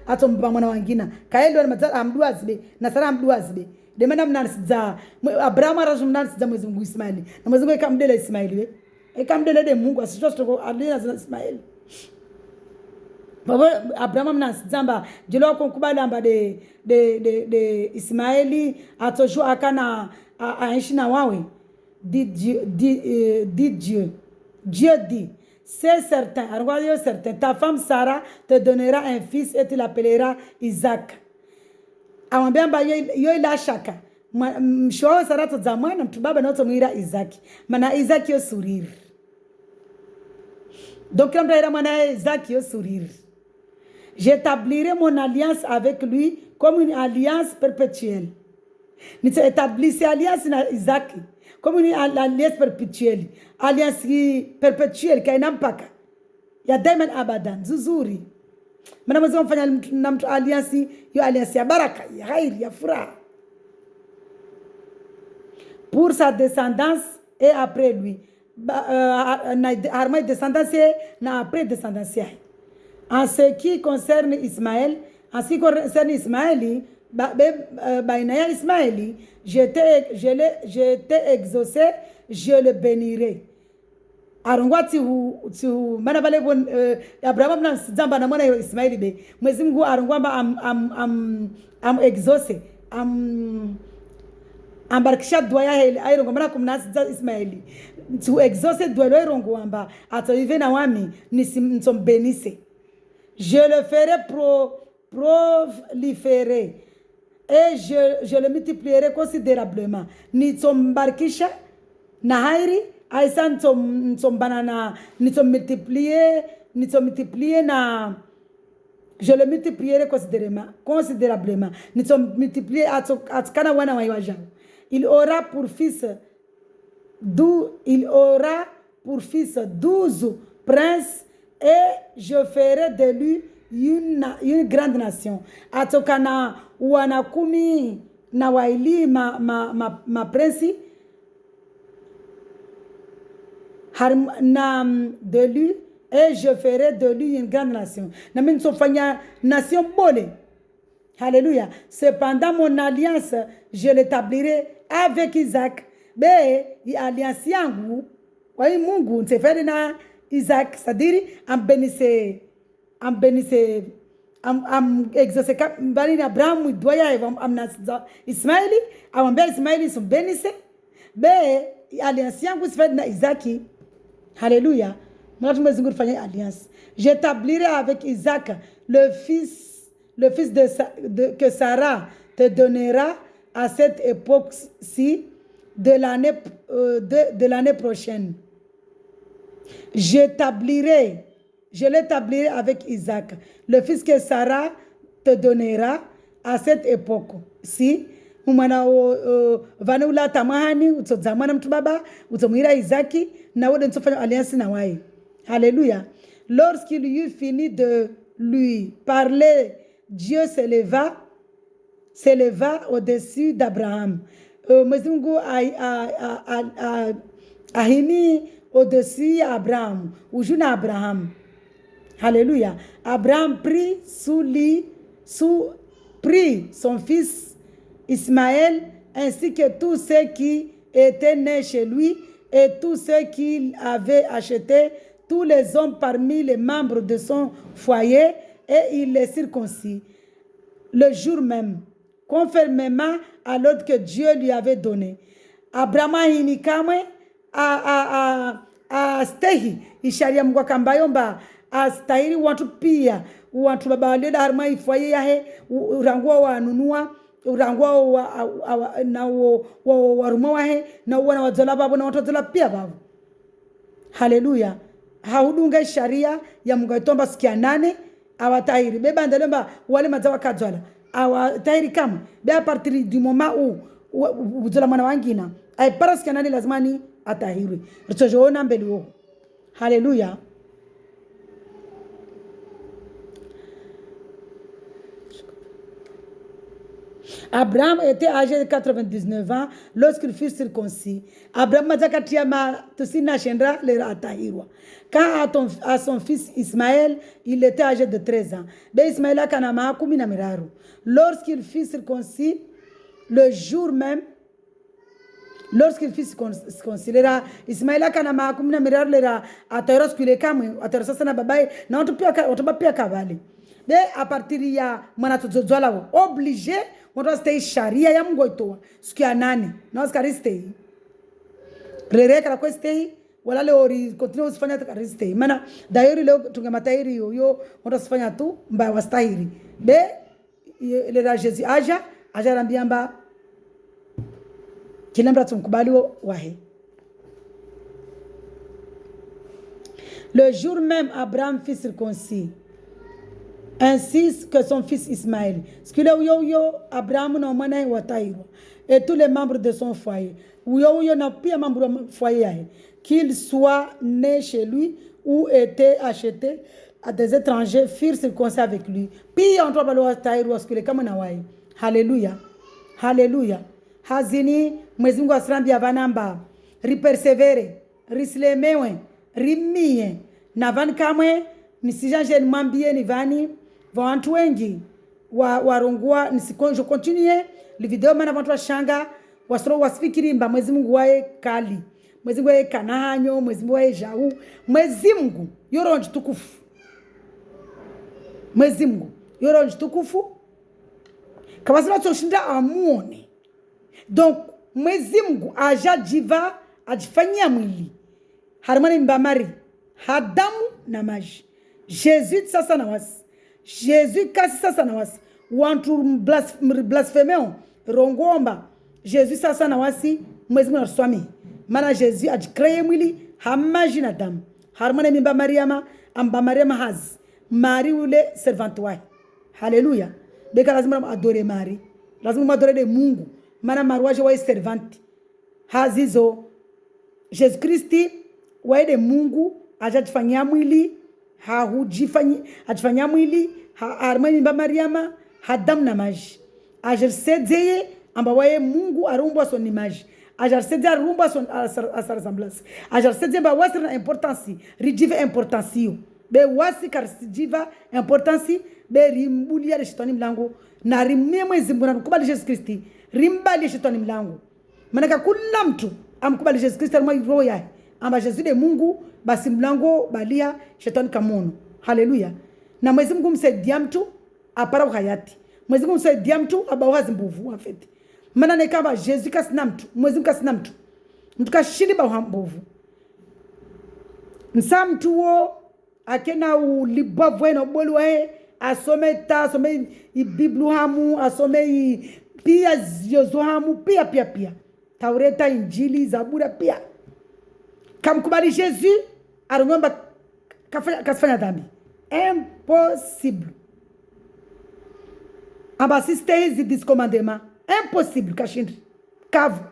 atomba mwana wangina. Kaendo mazana amduazibe na Sarah amduazibe. Demana mnanisiza Abraham arazo mnanisiza Mwezi Mungu Ismaeli. Na Mwezi Mungu ikamdele Ismaeli we. Ikamdele de Mungu asitostoko alina za Ismaeli. Baba Abraham mnanisiza jelo konkubala amba de Ismaeli atojua akana aishi na wawe. Dit Dieu. Dieu dit, c'est certain, regardez certain, ta femme Sarah te donnera un fils et tu l'appelleras Isaac. Amwambia mba yo ila shaka. Mshoa Sarah to zamana mtu baba na muira Isaac. Mana Isaac yo sourire. Donc quand il mwana Isaac yo sourire. J'établirai mon alliance avec lui comme une alliance perpétuelle. Ni établir alliance na Isaac comme une alliance perpétuelle. Alliance perpétuelle kaina mpaka. Ya diamond abadan zuzuri. Mana mwezo mfanya na mtu alliance yo alliance ya baraka, ya khair, ya furaha. Pour sa descendance et après lui. Arma descendance na après descendance. En ce qui concerne Ismaël, Bainaya Ismaëli, je t'ai exaucé, je le bénirai. Arungwa tu mana bale bon Abraham na zamba na mwana Ismaili be. Mwezi Mungu arungwa am exaucé, ambarikisha dua ya heli airongo mana kumnasiza Ismaeli tu exauce dua lo irongo amba atoive na wami nisombenise. Je le ferai proliférer et je le multiplierai considérablement. Nitsombarikisha na hairi aisa nitsombana na nitsomultiplier na je le multiplierai considérablement. Nitsomultiplier atkana wana wa iwaja. Il aura pour fils 12 princes et je ferai de lui une grande nation. Atokana wana 10 na waili ma prince de lui et je ferai de lui une grande nation. Na mimi nitofanya nation bole. Alléluia. Cependant mon alliance je l'établirai avec Isaac. Be alliance yangu kwa Mungu nitafanya na Isaac, c'est-à-dire am exauce bani Abraham doya am Ismaili amwambia Ismaili sombenize be alliance yangu sifanye na Isaki. Alléluia. Moi je me fanya alliance. J'établirai avec Isaac le fils que Sarah te donnera à cette époque-ci de l'année prochaine. Je l'établirai avec Isaac, le fils que Sarah te donnera à cette époque-ci. Umana vanula tamahani utzamana mtu baba utamwira Isaki na wode nsofanya alliance na wai. Alléluia. Lorsqu'il eut fini de lui parler, Dieu s'éleva au-dessus d'Abraham. Mwezimungu ahimi au-dessus d'Abraham, ou jeune Abraham. Alléluia. Abraham prit prit son fils Ismaël ainsi que tous ceux qui étaient nés chez lui et tous ceux qu'il avait achetés, tous les hommes parmi les membres de son foyer, et il les circoncis le jour même, conformément à l'ordre que Dieu lui avait donné. Abraham hinikamwe stehi isharia Mungu akambayomba astahili watu pia watu baba walio harma ifoye yahe urangwa wanunua urangwa na waruma wahe na wana wazola babo na watozola pia babo. Haleluya. Haudunga sharia ya Mungu itomba sikia 8 awatahiri beba ndelomba wale mazawa kadzwala awatahiri kama be a partir du moment où uzola mwana wangina ay paras kanani lazima ni atahiri ritojoona mbele wao. Haleluya. Abraham était âgé de 99 ans lorsqu'il fut circoncis. Abraham mazakatiama tusina shendra le atahirwa. Quand à son fils Ismaël, il était âgé de 13 ans. Be Ismaël akanama 13. Lorsqu'il fut circoncis, le jour même, lorsqu'il fut circoncis, Ismaël akanama 13 lera atairos kule kamwe atairosana babaye na watu pia kavali. Be a partir ya mwana tuzozwala obligé watu stay sharia ya Mungu itoa siku ya 8 na usikari stay rere kala kwa stay wala leo continue usifanya takari stay maana dairi leo tungematairi yo watu usifanya tu mbaya wastahiri be ile la Jésus aja rambiamba kila mtu tumkubali wahe. Le jour même Abraham fut circoncis ainsi que son fils Ismaël. Ce que yo Abraham na mwana wa tairo et tous les membres de son foyer. Yo na pia membres de foyer qu'ils soient nés chez lui ou étaient achetés à des étrangers furent circoncis avec lui. Puis on doit balo tairo ce que les kama na wai. Hallelujah. Hallelujah. Hazini Mwenyezi Mungu asrambi avanamba ripersevere rislemewe rimie na van kamwe nisijanje nimwambie ni vani watu wengi warongua nisikonjo continue li video maana watu washanga wasoro wasifikiri mba Mwenyezi Mungu wae kali Mwenyezi Mungu wae kanahanyo Mwenyezi Mungu wae jau Mwenyezi Mungu yoronji tukufu Mwenyezi Mungu yoronji tukufu kabasina toshinda amuone donc Mwenyezi Mungu ajajiva ajifanyia mwili harimani mbamari hadamu na maji Jesus sasa na wasi Jesus kasi sasa na wasi wantu blasfemeo rongomba Jesus sasa na wasi Mwenyezi Mungu aswami mana Jesus ajikreye mwili hamaji na damu harimani mimba Mariama amba Mariama hazi Mari ule servant wake haleluya beka lazima adore Mari lazima adore de Mungu mana marwaje wa servant hazizo Jesus Kristi waede Mungu ajatufanyia mwili ajifanyia mwili armani mimba Mariama hadam na maji ajersedeye amba wae Mungu arumbwa son image ajersedeye arumbwa son sa ressemblance ajersedeye ba wasira na importance ridive importance be wasi karsidiva importance be rimbulia le shetani mlango na rimie Mwenyezi Mungu nakubali Jesus Kristi rimbali shetani mlango manaka kila mtu amkubali Jesus Kristi mwa roho yake amba Jesus de Mungu basi mlango balia shetani kamono haleluya na Mwenyezi Mungu msaidia mtu apara hayati Mwenyezi Mungu msaidia mtu abawazi mbovu afeti maana ne kama Jesus kasina mtu Mwenyezi Mungu kasina mtu kashindi ba mbovu nsa mtu wo akena ulibavu eno bolu wae asome ibiblu hamu asome pia ziozo hamu pia Taureta Injili Zabura pia kamkubali Jesus arungomba kafanya dhambi impossible aba siste hizi discommandement impossible kashindi kavu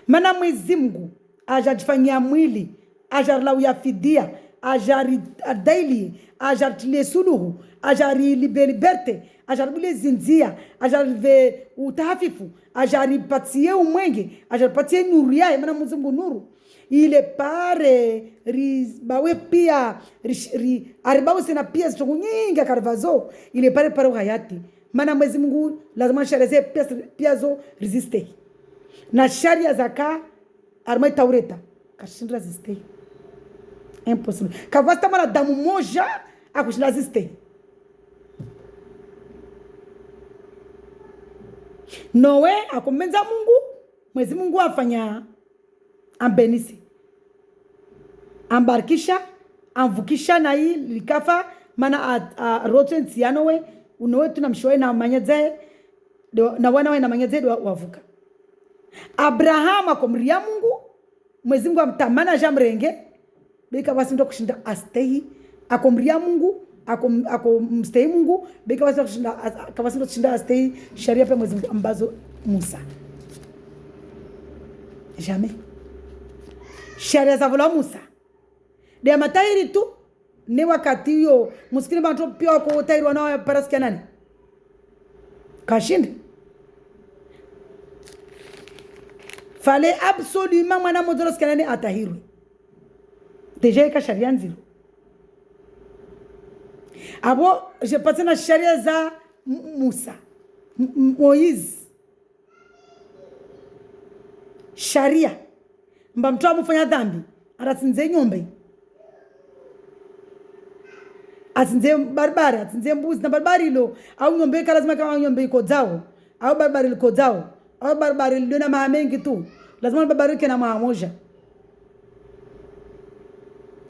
mana Mwenyezi Mungu ajajifanyia mwili ajarlau ya fidia ajari daily ajartile suluhu ajari liberte ajaribule zinzia ajarive utahafifu ajaripatie umwenge ajaripatie nuru yae maana Mwenyezi Mungu nuru ile pare ribawe pia aribawe sina pia zitongo nyingi karvazo ile pare hayati maana Mwenyezi Mungu lazima shareze pia zo resiste na sharia zaka armai Taureta kashinda resiste impossible kavasta mara damu moja akushinda resiste Noe akomenza Mungu Mwenyezi Mungu afanya ambenisi ambarkisha amvukisha na hii likafa mana rote ntianowe unowe tunamshoe na manyaze na wanawe na manyaze wavuka Abraham akomria Mungu Mwenyezi Mungu amtamana jamrenge bika basi ndo kushinda astehi akomria Mungu akomstei Mungu bika basi kushinda kabasi ndo kushinda astehi sharia pa Mwenyezi Mungu ambazo Musa jamais sharia za vola Musa de matairi tu ne wakati yo muskini bantu pia ko tairi wana parasikia nani kashindi fale absolument mwana modoro skanani atahirwe deja ka sharia nziro abo je passe na sharia za Musa Moiz sharia mbamtu amufanya dhambi aratsinze nyombe atsinze barbara atsinze mbuzi na barbari lo au nyombe lazima kama nyombe iko zao au barbari liko zao au barbari ndio na maana mengi tu lazima barbari kana maana moja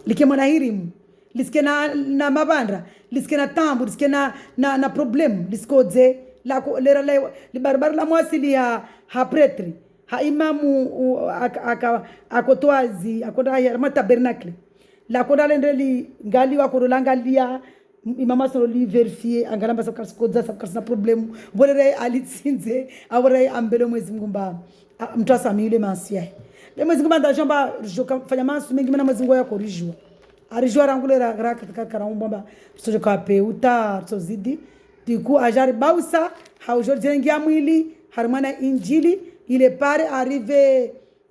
likemana hirimu liske na mabandra liske na tambu liske na problem liskoze la lera le barbari la mwasili ha pretri ha imamu akotoazi akoda ya tabernacle la koda lendeli ngali wa kodola ngalia imama solo li verifier angalamba sa kaskoza sa kasna problem volere alitsinze awore ambele Mwenyezi Mungu mba mtasa miule masia le Mwenyezi Mungu mba jamba joka fanya masu mengi mana Mwenyezi Mungu yako rijwa arijwa rangulera raka karaumba soje kape uta tozidi diku ajari bausa haujor jengia mwili harmana Injili ile pare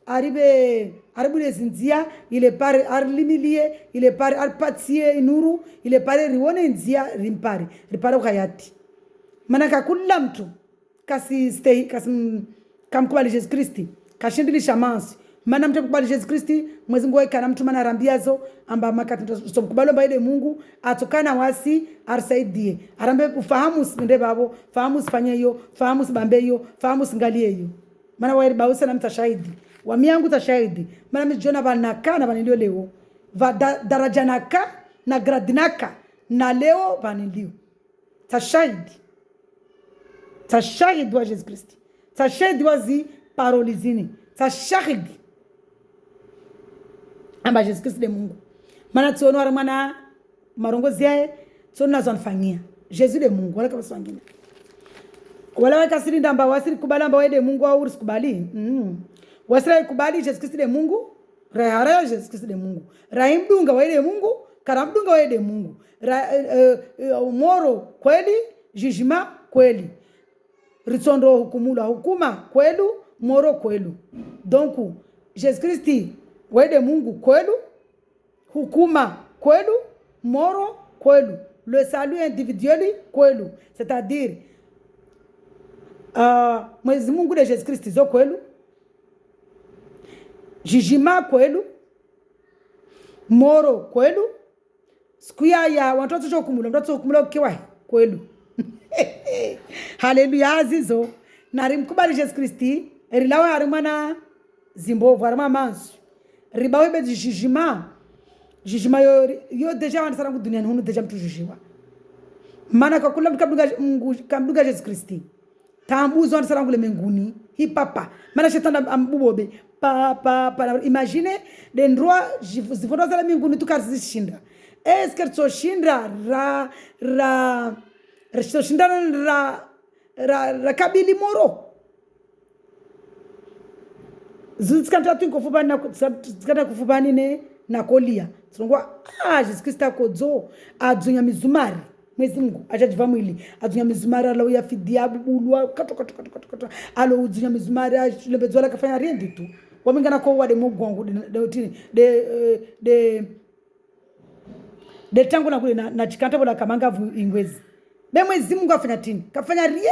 arrive zinzia ile pare arlimilie ile pare arpatie nuru ile pare rione nzia rimpare ripare hayati manaka kula mtu kasi stay kasi kamkubali Jesus Kristi kashindilisha mansi mana mtu kubali Jesus Kristi Mwenyezi Mungu kana mtu mana rambiazo amba makati tumkubali baile Mungu atokana wasi arsaidie arambe ufahamu sinde babo fahamu sifanye hiyo fahamu sibambe hiyo fahamu singalie hiyo Maana wairi bausa na mtashahidi. Wami yangu tashahidi. Maana mjona vanaka na vanilio leo. Daraja naka na gradi naka na leo vanilio. Tashahidi. Tashahidi wa Jesus Kristi. Tashahidi wa zi parolizini. Tashahidi. Amba Jesus Kristi de Mungu. Maana tuono wara mana marongozi yae. Tuono nazo anfanyia. Jesus de Mungu. Wala kama swangine. Wala weka siri ndamba wasiri kubali amba wede Mungu au usikubali. Wasiri kubali Jesus Kristi de Mungu. Rahara Jesus Kristi de Mungu. Rahim dunga wede Mungu. Karam dunga wede Mungu. Moro kweli. Jijima kweli. Ritsondo hukumula hukuma kwelu. Moro kwelu. Donc Jesus Kristi wede Mungu kwelu. Hukuma kwelu. Moro kwelu. Le salut individuel kwelu. C'est-à-dire Mwezi Mungu de Jesus Kristi zo kwelu. Jijima kwelu. Moro kwelu. Sikuya ya wantoto chokumula ukiwa kwelu. Haleluya azizo. Narimkubali Jesus Kristi. Rilawa harimana zimbovu harima mansu. Ribawe be jijima. Jijima yo deja wanasarangu duniani hunu deja mtu jijiwa. Mana kwa kula kamduga Jesus Kristi. Tambuzo wanasarangu le menguni. Hi papa. Mana shetana ambubobe. Papa. Imagine dendroa zifondo zala menguni tukarisi shinda. Eske tso shinda ra kabili moro. Zitskanta tu nkofubani na zitskanta kufubani ne na kolia. Tunongwa Jesus Kristo akodzo adzunya mizumari. Mwezi Mungu ajajiva mwili adzunya mizumari alo ya fidiabu bulwa kato alo udzunya mizumari lebedzwala kafanya rendi tu. Wamingana ko wade mugongo de tangu na kule na chikanta bola kamanga ingwezi. Be mwezi Mungu afanya tini kafanya rie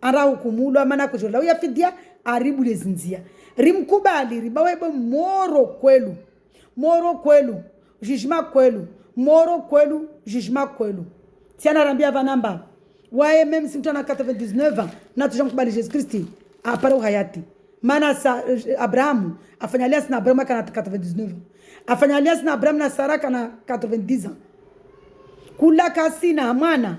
ara hukumulwa maana kujola ya fidia aribu lezinzia. Rimkubali ribawebe moro kwelu. Moro kwelu. Jijima kwelu. Moro kwelu. Jijima kwelu. Tiana rambia vanamba. Wae meme si mtu ana 99 ans. Na tujamkubali Jesus Kristi. Apare uhayati. Maana Abrahamu. Afanya alias na Abrahamu kana 99 ans. Afanya alias na Abrahamu na Sara kana 90 ans. Kula kasina mwana.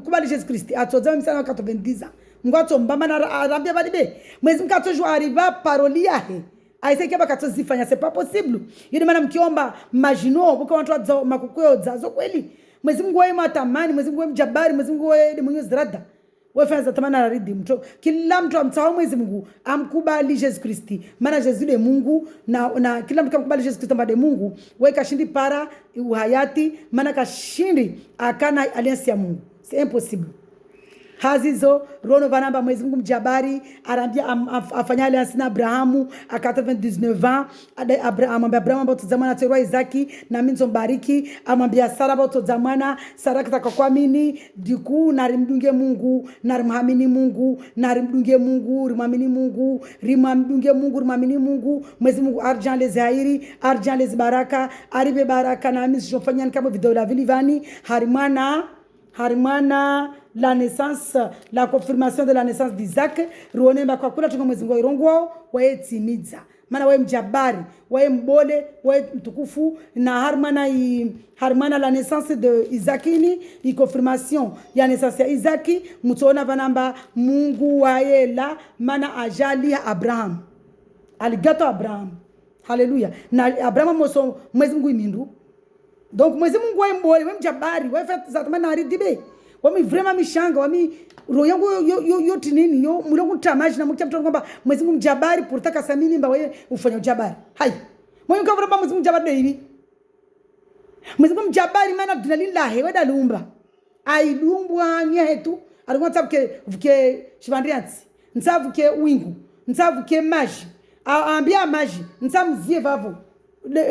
Kubali Jesus Kristi. Atoza msana 90 ans. Mwato mbama na rambia valibe. Mwezi mkato jua arriva paroli yahe. Aise kia bakato zifanya. C'est pas possible. Yoni mana mkiomba majino. Buka wantu wa makukuyo zazo kweli. Mwezi Mungu wae matamani. Mwezi Mungu wae mjabari. Mwezi Mungu wae demonyo zirada. Wafanya za tamana na ridi mto. Kila mtu amtawa mwezi Mungu. Amkubali Jesus Kristi. Mana Jesus de Mungu. Na kila mtu amkubali Jesus Kristi mbade Mungu. Wae kashindi para uhayati. Mana kashindi akana aliansi ya Mungu. C'est impossible. Hazizo rono vanamba mwezi Mungu mjabari arambia afanya aliansi na Abrahamu akata 29 ans amwambia Abrahamu about zamana terwa Isaki na minzo mbariki amwambia Sara about zamana Sara kitaka kuamini diku narimdunge Mungu narimhamini Mungu narimdunge Mungu rimamini Mungu rimamdunge Mungu rimamini Mungu mwezi Mungu arjan les hairi arjan les baraka aribe baraka na mimi sijofanya kama video la vilivani harimana la naissance, la confirmation de la naissance d'Isaac. Ruone mbakakula tunga mwezi Mungu irongo wae timiza. Mana wae mjabari, wae mbole, wae mtukufu na harmana la naissance de Isakini, i confirmation ya naissance ya Isaki, mutona vanamba Mungu wae la mana ajali ya Abraham. Aligato Abraham. Hallelujah. Na Abraham moso mwezi Mungu imindu. Donc mwezi Mungu wae mbole, wae mjabari, wae fet zatamana haridibe. Wami vrema mishanga, wami royangu yo tinini, yo mulongu tamaji na mkia mtu kwamba mwezi Mungu mjabari purtaka samini mba wewe ufanya ujabari. Hai. Mwezi Mungu vrema mwezi Mungu mjabari de hivi. Mwezi Mungu mjabari maana dunalillahi weda lumba. Ai lumbwa nya hetu. Alikuwa vuke shivandriansi. Nsavuke wingu. Nsavuke maji. Ambia maji. Nsamzie vavo.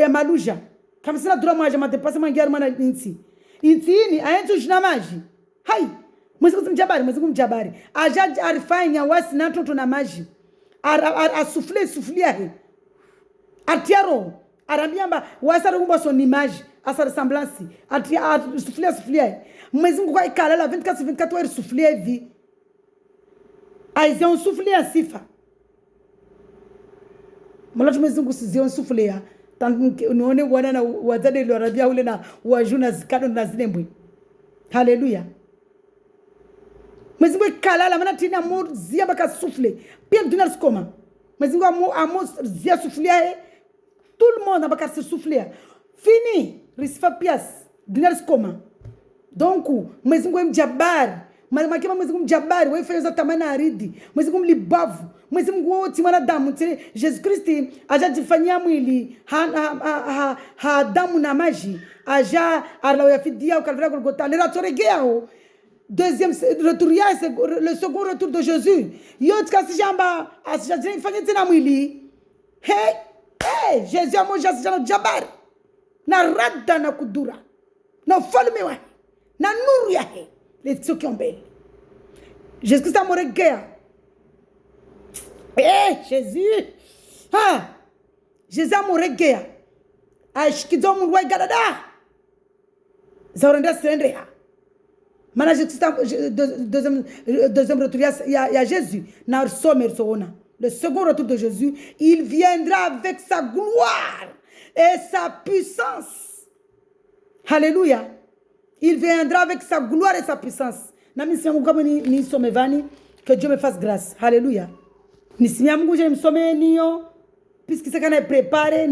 Ya maluja. Kama sina dura maji matepasa mangiari mana insi. Inti ayentu jina maji. Hai, mwezi Mungu mjabari. Aja arifanya wasi na toto na maji. Asuflia he. Atiaro. Aramiamba wasi arumba so ni maji. Asa ressemblance. Suflia he. Mwezi Mungu kwa ikalala 24 wari suflia hivi. Aizia unsuflia sifa. Mwana Mwenyezi Mungu sizion suflea. Unaone wana na wazade ile waradia ule na wajuna zikado na zilembwe. Haleluya. Mwenyezi Mungu kalala maana tina amor zia baka souffler. Pia dunia sikoma. Mwenyezi Mungu amor zia souffler. Tout le monde baka se souffler. Fini. Risfa pias. Dunia sikoma. Donc Mwenyezi Mungu mjabari. Makima Mwenyezi Mungu mjabari. Wewe fanya tamana aridi. Mwenyezi Mungu libavu. Mwenyezi Mungu wote mwanadamu. Jesus Kristi ajajifanyia mwili. Ha damu na maji. Aja arlawa ya fidia au Calvaire Golgotha. Le ratoregeo. Deuxième retour, c'est le second retour de Jésus. Yot kasi jamba asijafanya tena mwili. Hey, Jésus amoja asijana jabari. Na rada na kudura. Na ufalme wahe. Na nuru yahe. Les soki mbele. Jésus Christ amoregea. Jésus. Jésus amoregea. Ashikizo mulwa gadada. Zaurenda serendea. Maintenant, deuxième retour, il y a Jésus. Le second retour de Jésus, il viendra avec sa gloire et sa puissance. Alléluia. Il viendra avec sa gloire et sa puissance. Que Dieu me fasse grâce. Alléluia. Puisque c'est qu'on est préparé,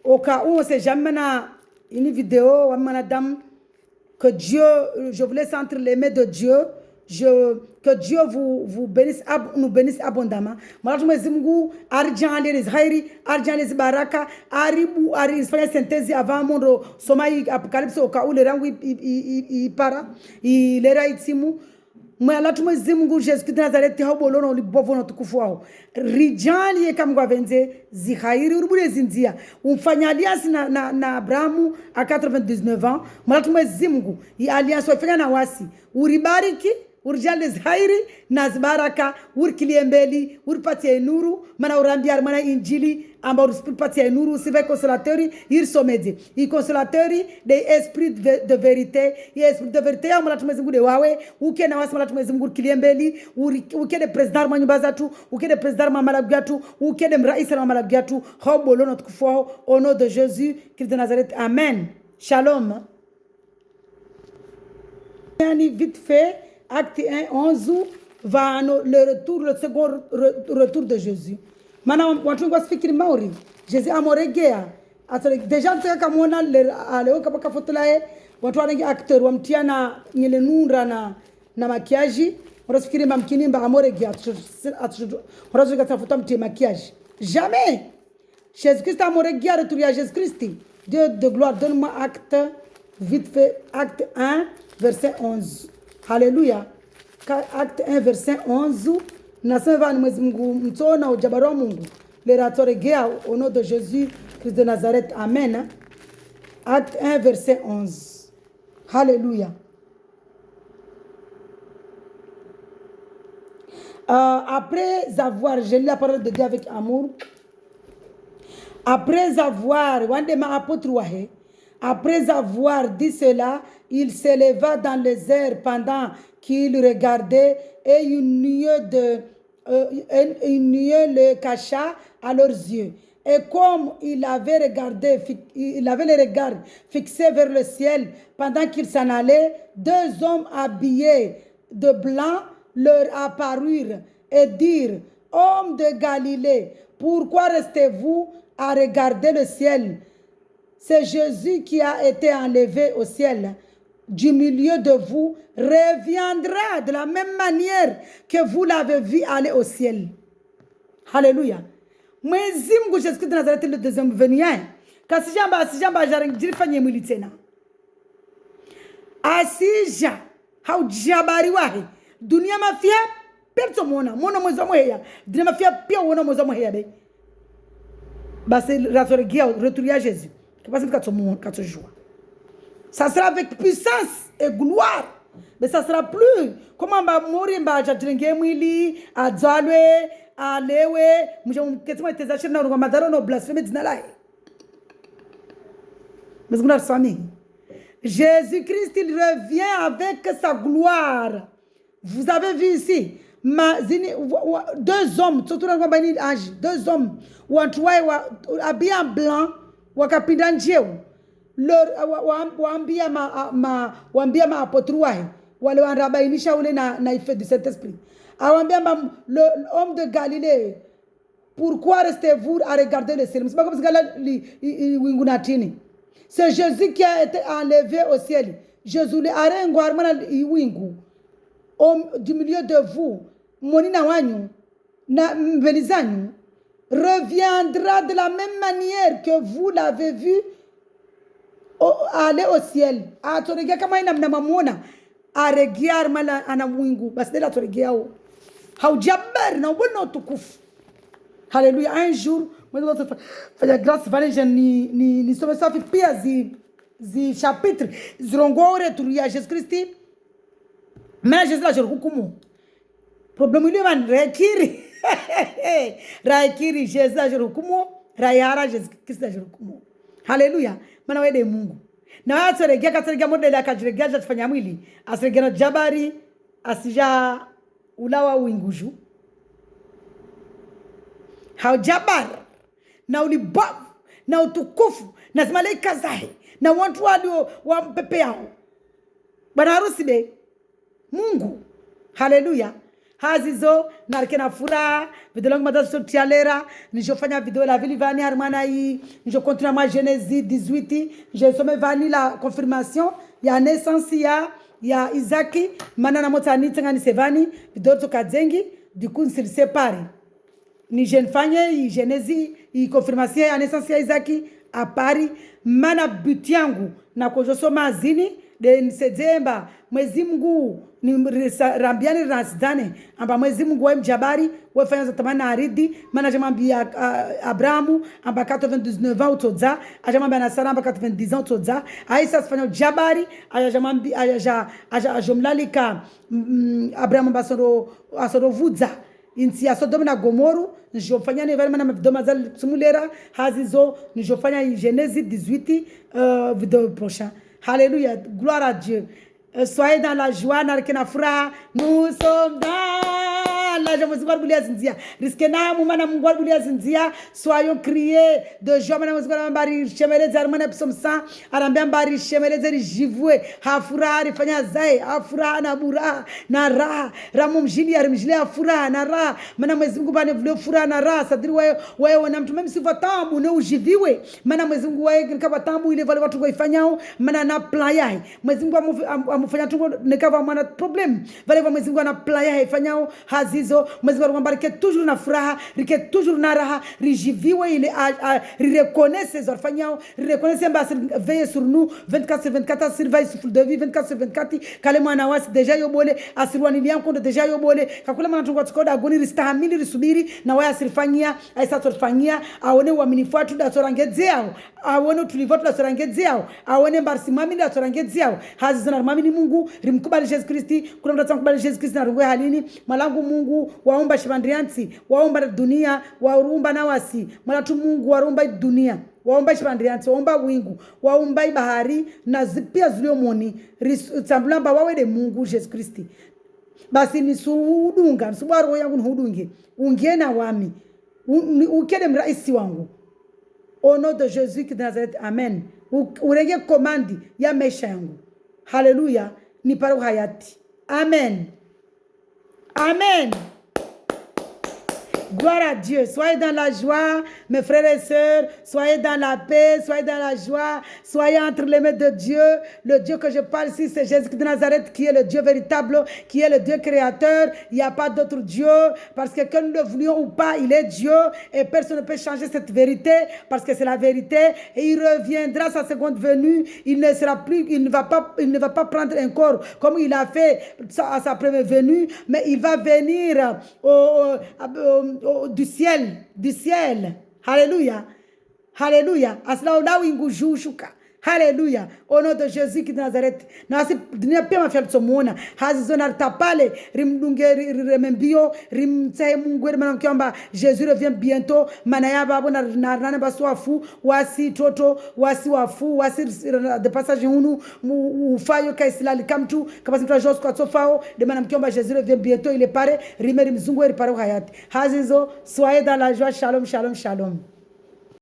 au cas où on ne sait jamais une vidéo, madame. Que Dieu, je vous laisse entre les mains de Dieu. Que Dieu vous bénisse, nous bénisse abondamment. Malgré Mwenyezi Mungu, arjan les hairi, arjan les baraka, aribu, fanya synthèse avant mon somai apocalypse au cas où les rangs para, les raitimu. Mwala Mwenyezi Mungu Jésus Christ Nazareti hobolo no libovo no tukufu wao. Rijali ye kamgwa venze zihairi urubule zinzia. Umfanya alliance na Abrahamu à 99 ans. Mwala Mwenyezi Mungu i alliance wafanya na wasi. Uribariki urjale zihairi na zibaraka urkiliembeli urpatie nuru mana urambia mana injili amba urpatie nuru sive consolateur ir somedi. I consolateur des esprits de vérité. I esprit de vérité ya mwala Mwenyezi Mungu de wawe uke na wasi mwala Mwenyezi Mungu kiliembeli uke de president manyumba zatu uke de president mamalagatu uke de mraisa na mamalagatu hobolo notre kufuao au nom de Jésus Christ de Nazareth. Amen. Shalom. Vite fait Acte 1, 11 va le second retour de Jésus. Maintenant, watu wasifikiri mauri. Jésus amoregea. Deja mtaka muona leo kama foto lae watu wangi acteur wamtia na nyele nura na makiaji. Wanafikiri mamkini mba amoregea. Wanafikiri kata foto mtie makiaji. Jamais. Jésus Christ amoregea retour à Jésus Christ. Dieu de gloire, donne-moi acte vite fait acte 1 verset 11. Alléluia. Acte 1 verset 11. Nasema ni Mwenyezi Mungu mtona ujabaro Mungu. Leratoregea au nom de Jésus Christ de Nazareth. Amen. Acte 1 verset 11. Alléluia. Après avoir, j'ai lu la parole de Dieu avec amour. Après avoir, après avoir dit cela, il s'éleva dans les airs pendant qu'il regardait et une nuée le cacha à leurs yeux. Et comme il avait les regards fixés vers le ciel pendant qu'il s'en allait, deux hommes habillés de blanc leur apparurent et dirent: Hommes de Galilée, pourquoi restez-vous à regarder le ciel? C'est Jésus qui a été enlevé au ciel du milieu de vous, reviendra de la même manière que vous l'avez vu aller au ciel. Alléluia. Mwenyezi Mungu Jésus Christ de Nazareth le deuxième venu. Kasijamba jirifanye mwili tena. Asija haujabari wahi. Dunia mafia perto mona mwezo mweya. Dunia mafia pia wona mwezo mweya be. Basi rasoregia retour à Jésus. Ça sera avec puissance et gloire. Mais ça sera plus. Comment va mourir? Bah, j'ai mwili, adzalwe, alewe. Qu'est-ce que tu as madaro no blasphème dinalai. Mais vous n'avez pas Jésus-Christ, il revient avec sa gloire. Vous avez vu ici. deux hommes, deux hommes, habillés en blanc, wakapinda njeu, waambia maapotri wae, wale wanabainisha ule na effet du Saint-Esprit. Awambia l'homme de Galilée, pourquoi restez-vous à regarder le ciel? C'est Jésus qui a été enlevé au ciel. Jésus le arengo armana wingu du milieu de vous, monina wanyu na mbelizanyu, reviendra de la même manière que vous l'avez vu aller au ciel. Atorejea kama ina mnamwona arejea armana ana wingu, basi dela atorejea au haujabar na ubona utukufu. Haleluya. Un jour moi fanya grâce vale ni somme safi pia zi chapitre zirongore tulia Jésus Christ. Mais Jésus la hukumu. Problème ile man rekiri. Rekiri Jésus la hukumu, rayara Jésus Christ la hukumu. Haleluya. Maana wewe Mungu. Na watu regea katika modeli akajiregea tufanya mwili. Asiregea jabari asija ulawa winguju. Haujabar na ulibavu na utukufu na malaika zahe na watu walio wa pepe yao bwana harusi be Mungu. Haleluya. Hazizo narikena furaha video langu madazo tialera nijofanya video la vili vani harmana hii nijo continue ma Genèse 18 je somme vani la confirmation ya naissance ya Isaki mana na motani tengani sevani video tokazengi du coup s'il sépare ni jeune fanye Genèse confirmation ya naissance ya Isaki a Paris mana but yangu na kujosoma azini de nisedemba mwezi Mungu ni rambiani rasidane amba mwezi Mungu wa mjabari wafanya za tamana aridi mana jamambia Abrahamu amba 99 ans utodza ajamambia na Sara amba 90 ans utodza aisa sifanya jabari ajamambia ajomlalika Abrahamu basoro asoro vudza inti ya Sodoma na Gomoru nijofanya nevali mana mavidoma za simulera hazizo nijofanya Genèse 18 vidéo prochain. Alléluia, gloire à Dieu. Soyez dans la joie, nous sommes dans la joie. Risquena mumana mungwar bulia zinzia. Soyons criés de joie. Mana muzikwa mbari shemeleze armana psom sa. Arambia mbari shemeleze rijivwe. Hafura rifanya zai. Hafura na bura na raha. Ramu mjili ya rimjili hafura na raha. Mana mwezi Mungu bane vile fura na raha. Sadiri wewe wanamtume msifa tamu ne ujiviwe. Mana mwezi Mungu wewe nikaba tamu ile vale watu waifanyao. Mana na playa. Mwezi Mungu amufanya tu nekava mwana problem. Vale mwezi Mungu ana playa haifanyao hazizo. Mwezi Mungu ambarike toujours na furaha, rike toujours na raha, rijiviwe ile reconnaisse ces orfanyao, reconnaisse mbasi veille sur nous 24/24 surveille souffle de vie 24/24 kale mwana wasi deja yobole asirwani lianko deja yobole kakule mwana tungo tikoda agoni ristahamili risubiri na waya asirifanyia aisa torfanyia aone uaminifu watu da sorangedzeo aone tulivotu da sorangedzeo aone mbarsi mami da sorangedzeo hazizana mami ni Mungu rimkubali Jesus Kristi kuna mtu atakubali Jesus Kristi na rungwe halini malangu Mungu waomba shibandrianti waomba dunia waumba nawasi malatu Mungu warumba dunia waomba shibandrianti waomba wingu waomba bahari na pia zuliomoni tsambulamba wawede Mungu Jesus Kristi basi nisudunga msubwaro yangu nhudunge ungiena wami ukede mraisi wangu au nom de Jésus de Nazareth amen urege komandi ya maisha yangu. Haleluya ni paro hayati amen amen. Gloire à Dieu. Soyez dans la joie, mes frères et sœurs. Soyez dans la paix, soyez dans la joie. Soyez entre les mains de Dieu. Le Dieu que je parle ici, c'est Jésus de Nazareth qui est le Dieu véritable, qui est le Dieu créateur. Il n'y a pas d'autre Dieu. Parce que nous le voulions ou pas, il est Dieu. Et personne ne peut changer cette vérité parce que c'est la vérité. Et il reviendra sa seconde venue. Il ne sera plus, il ne va pas prendre un corps comme il a fait à sa première venue. Mais il va venir du ciel. Alléluia. Alléluia. Asla ulawi ngujushuka. Haleluya. Au nom de Jésus qui de Nazareth. Nasi dunia pia mafia tsomuona. Hazi zona tapale rimdunge remembio rimtsaye Mungu mana mkiomba Jésus revient bientôt. Mana ya babu na nana basu wafu wasi toto wasi wafu wasi de passage unu ufayo kaisilali kamtu kapasi mtu ajos kwa tsofao de mana mkiomba Jésus revient bientôt il est paré rimeri mzungu eri pare hayati. Hazi zo soyez dans la joie. Shalom shalom shalom.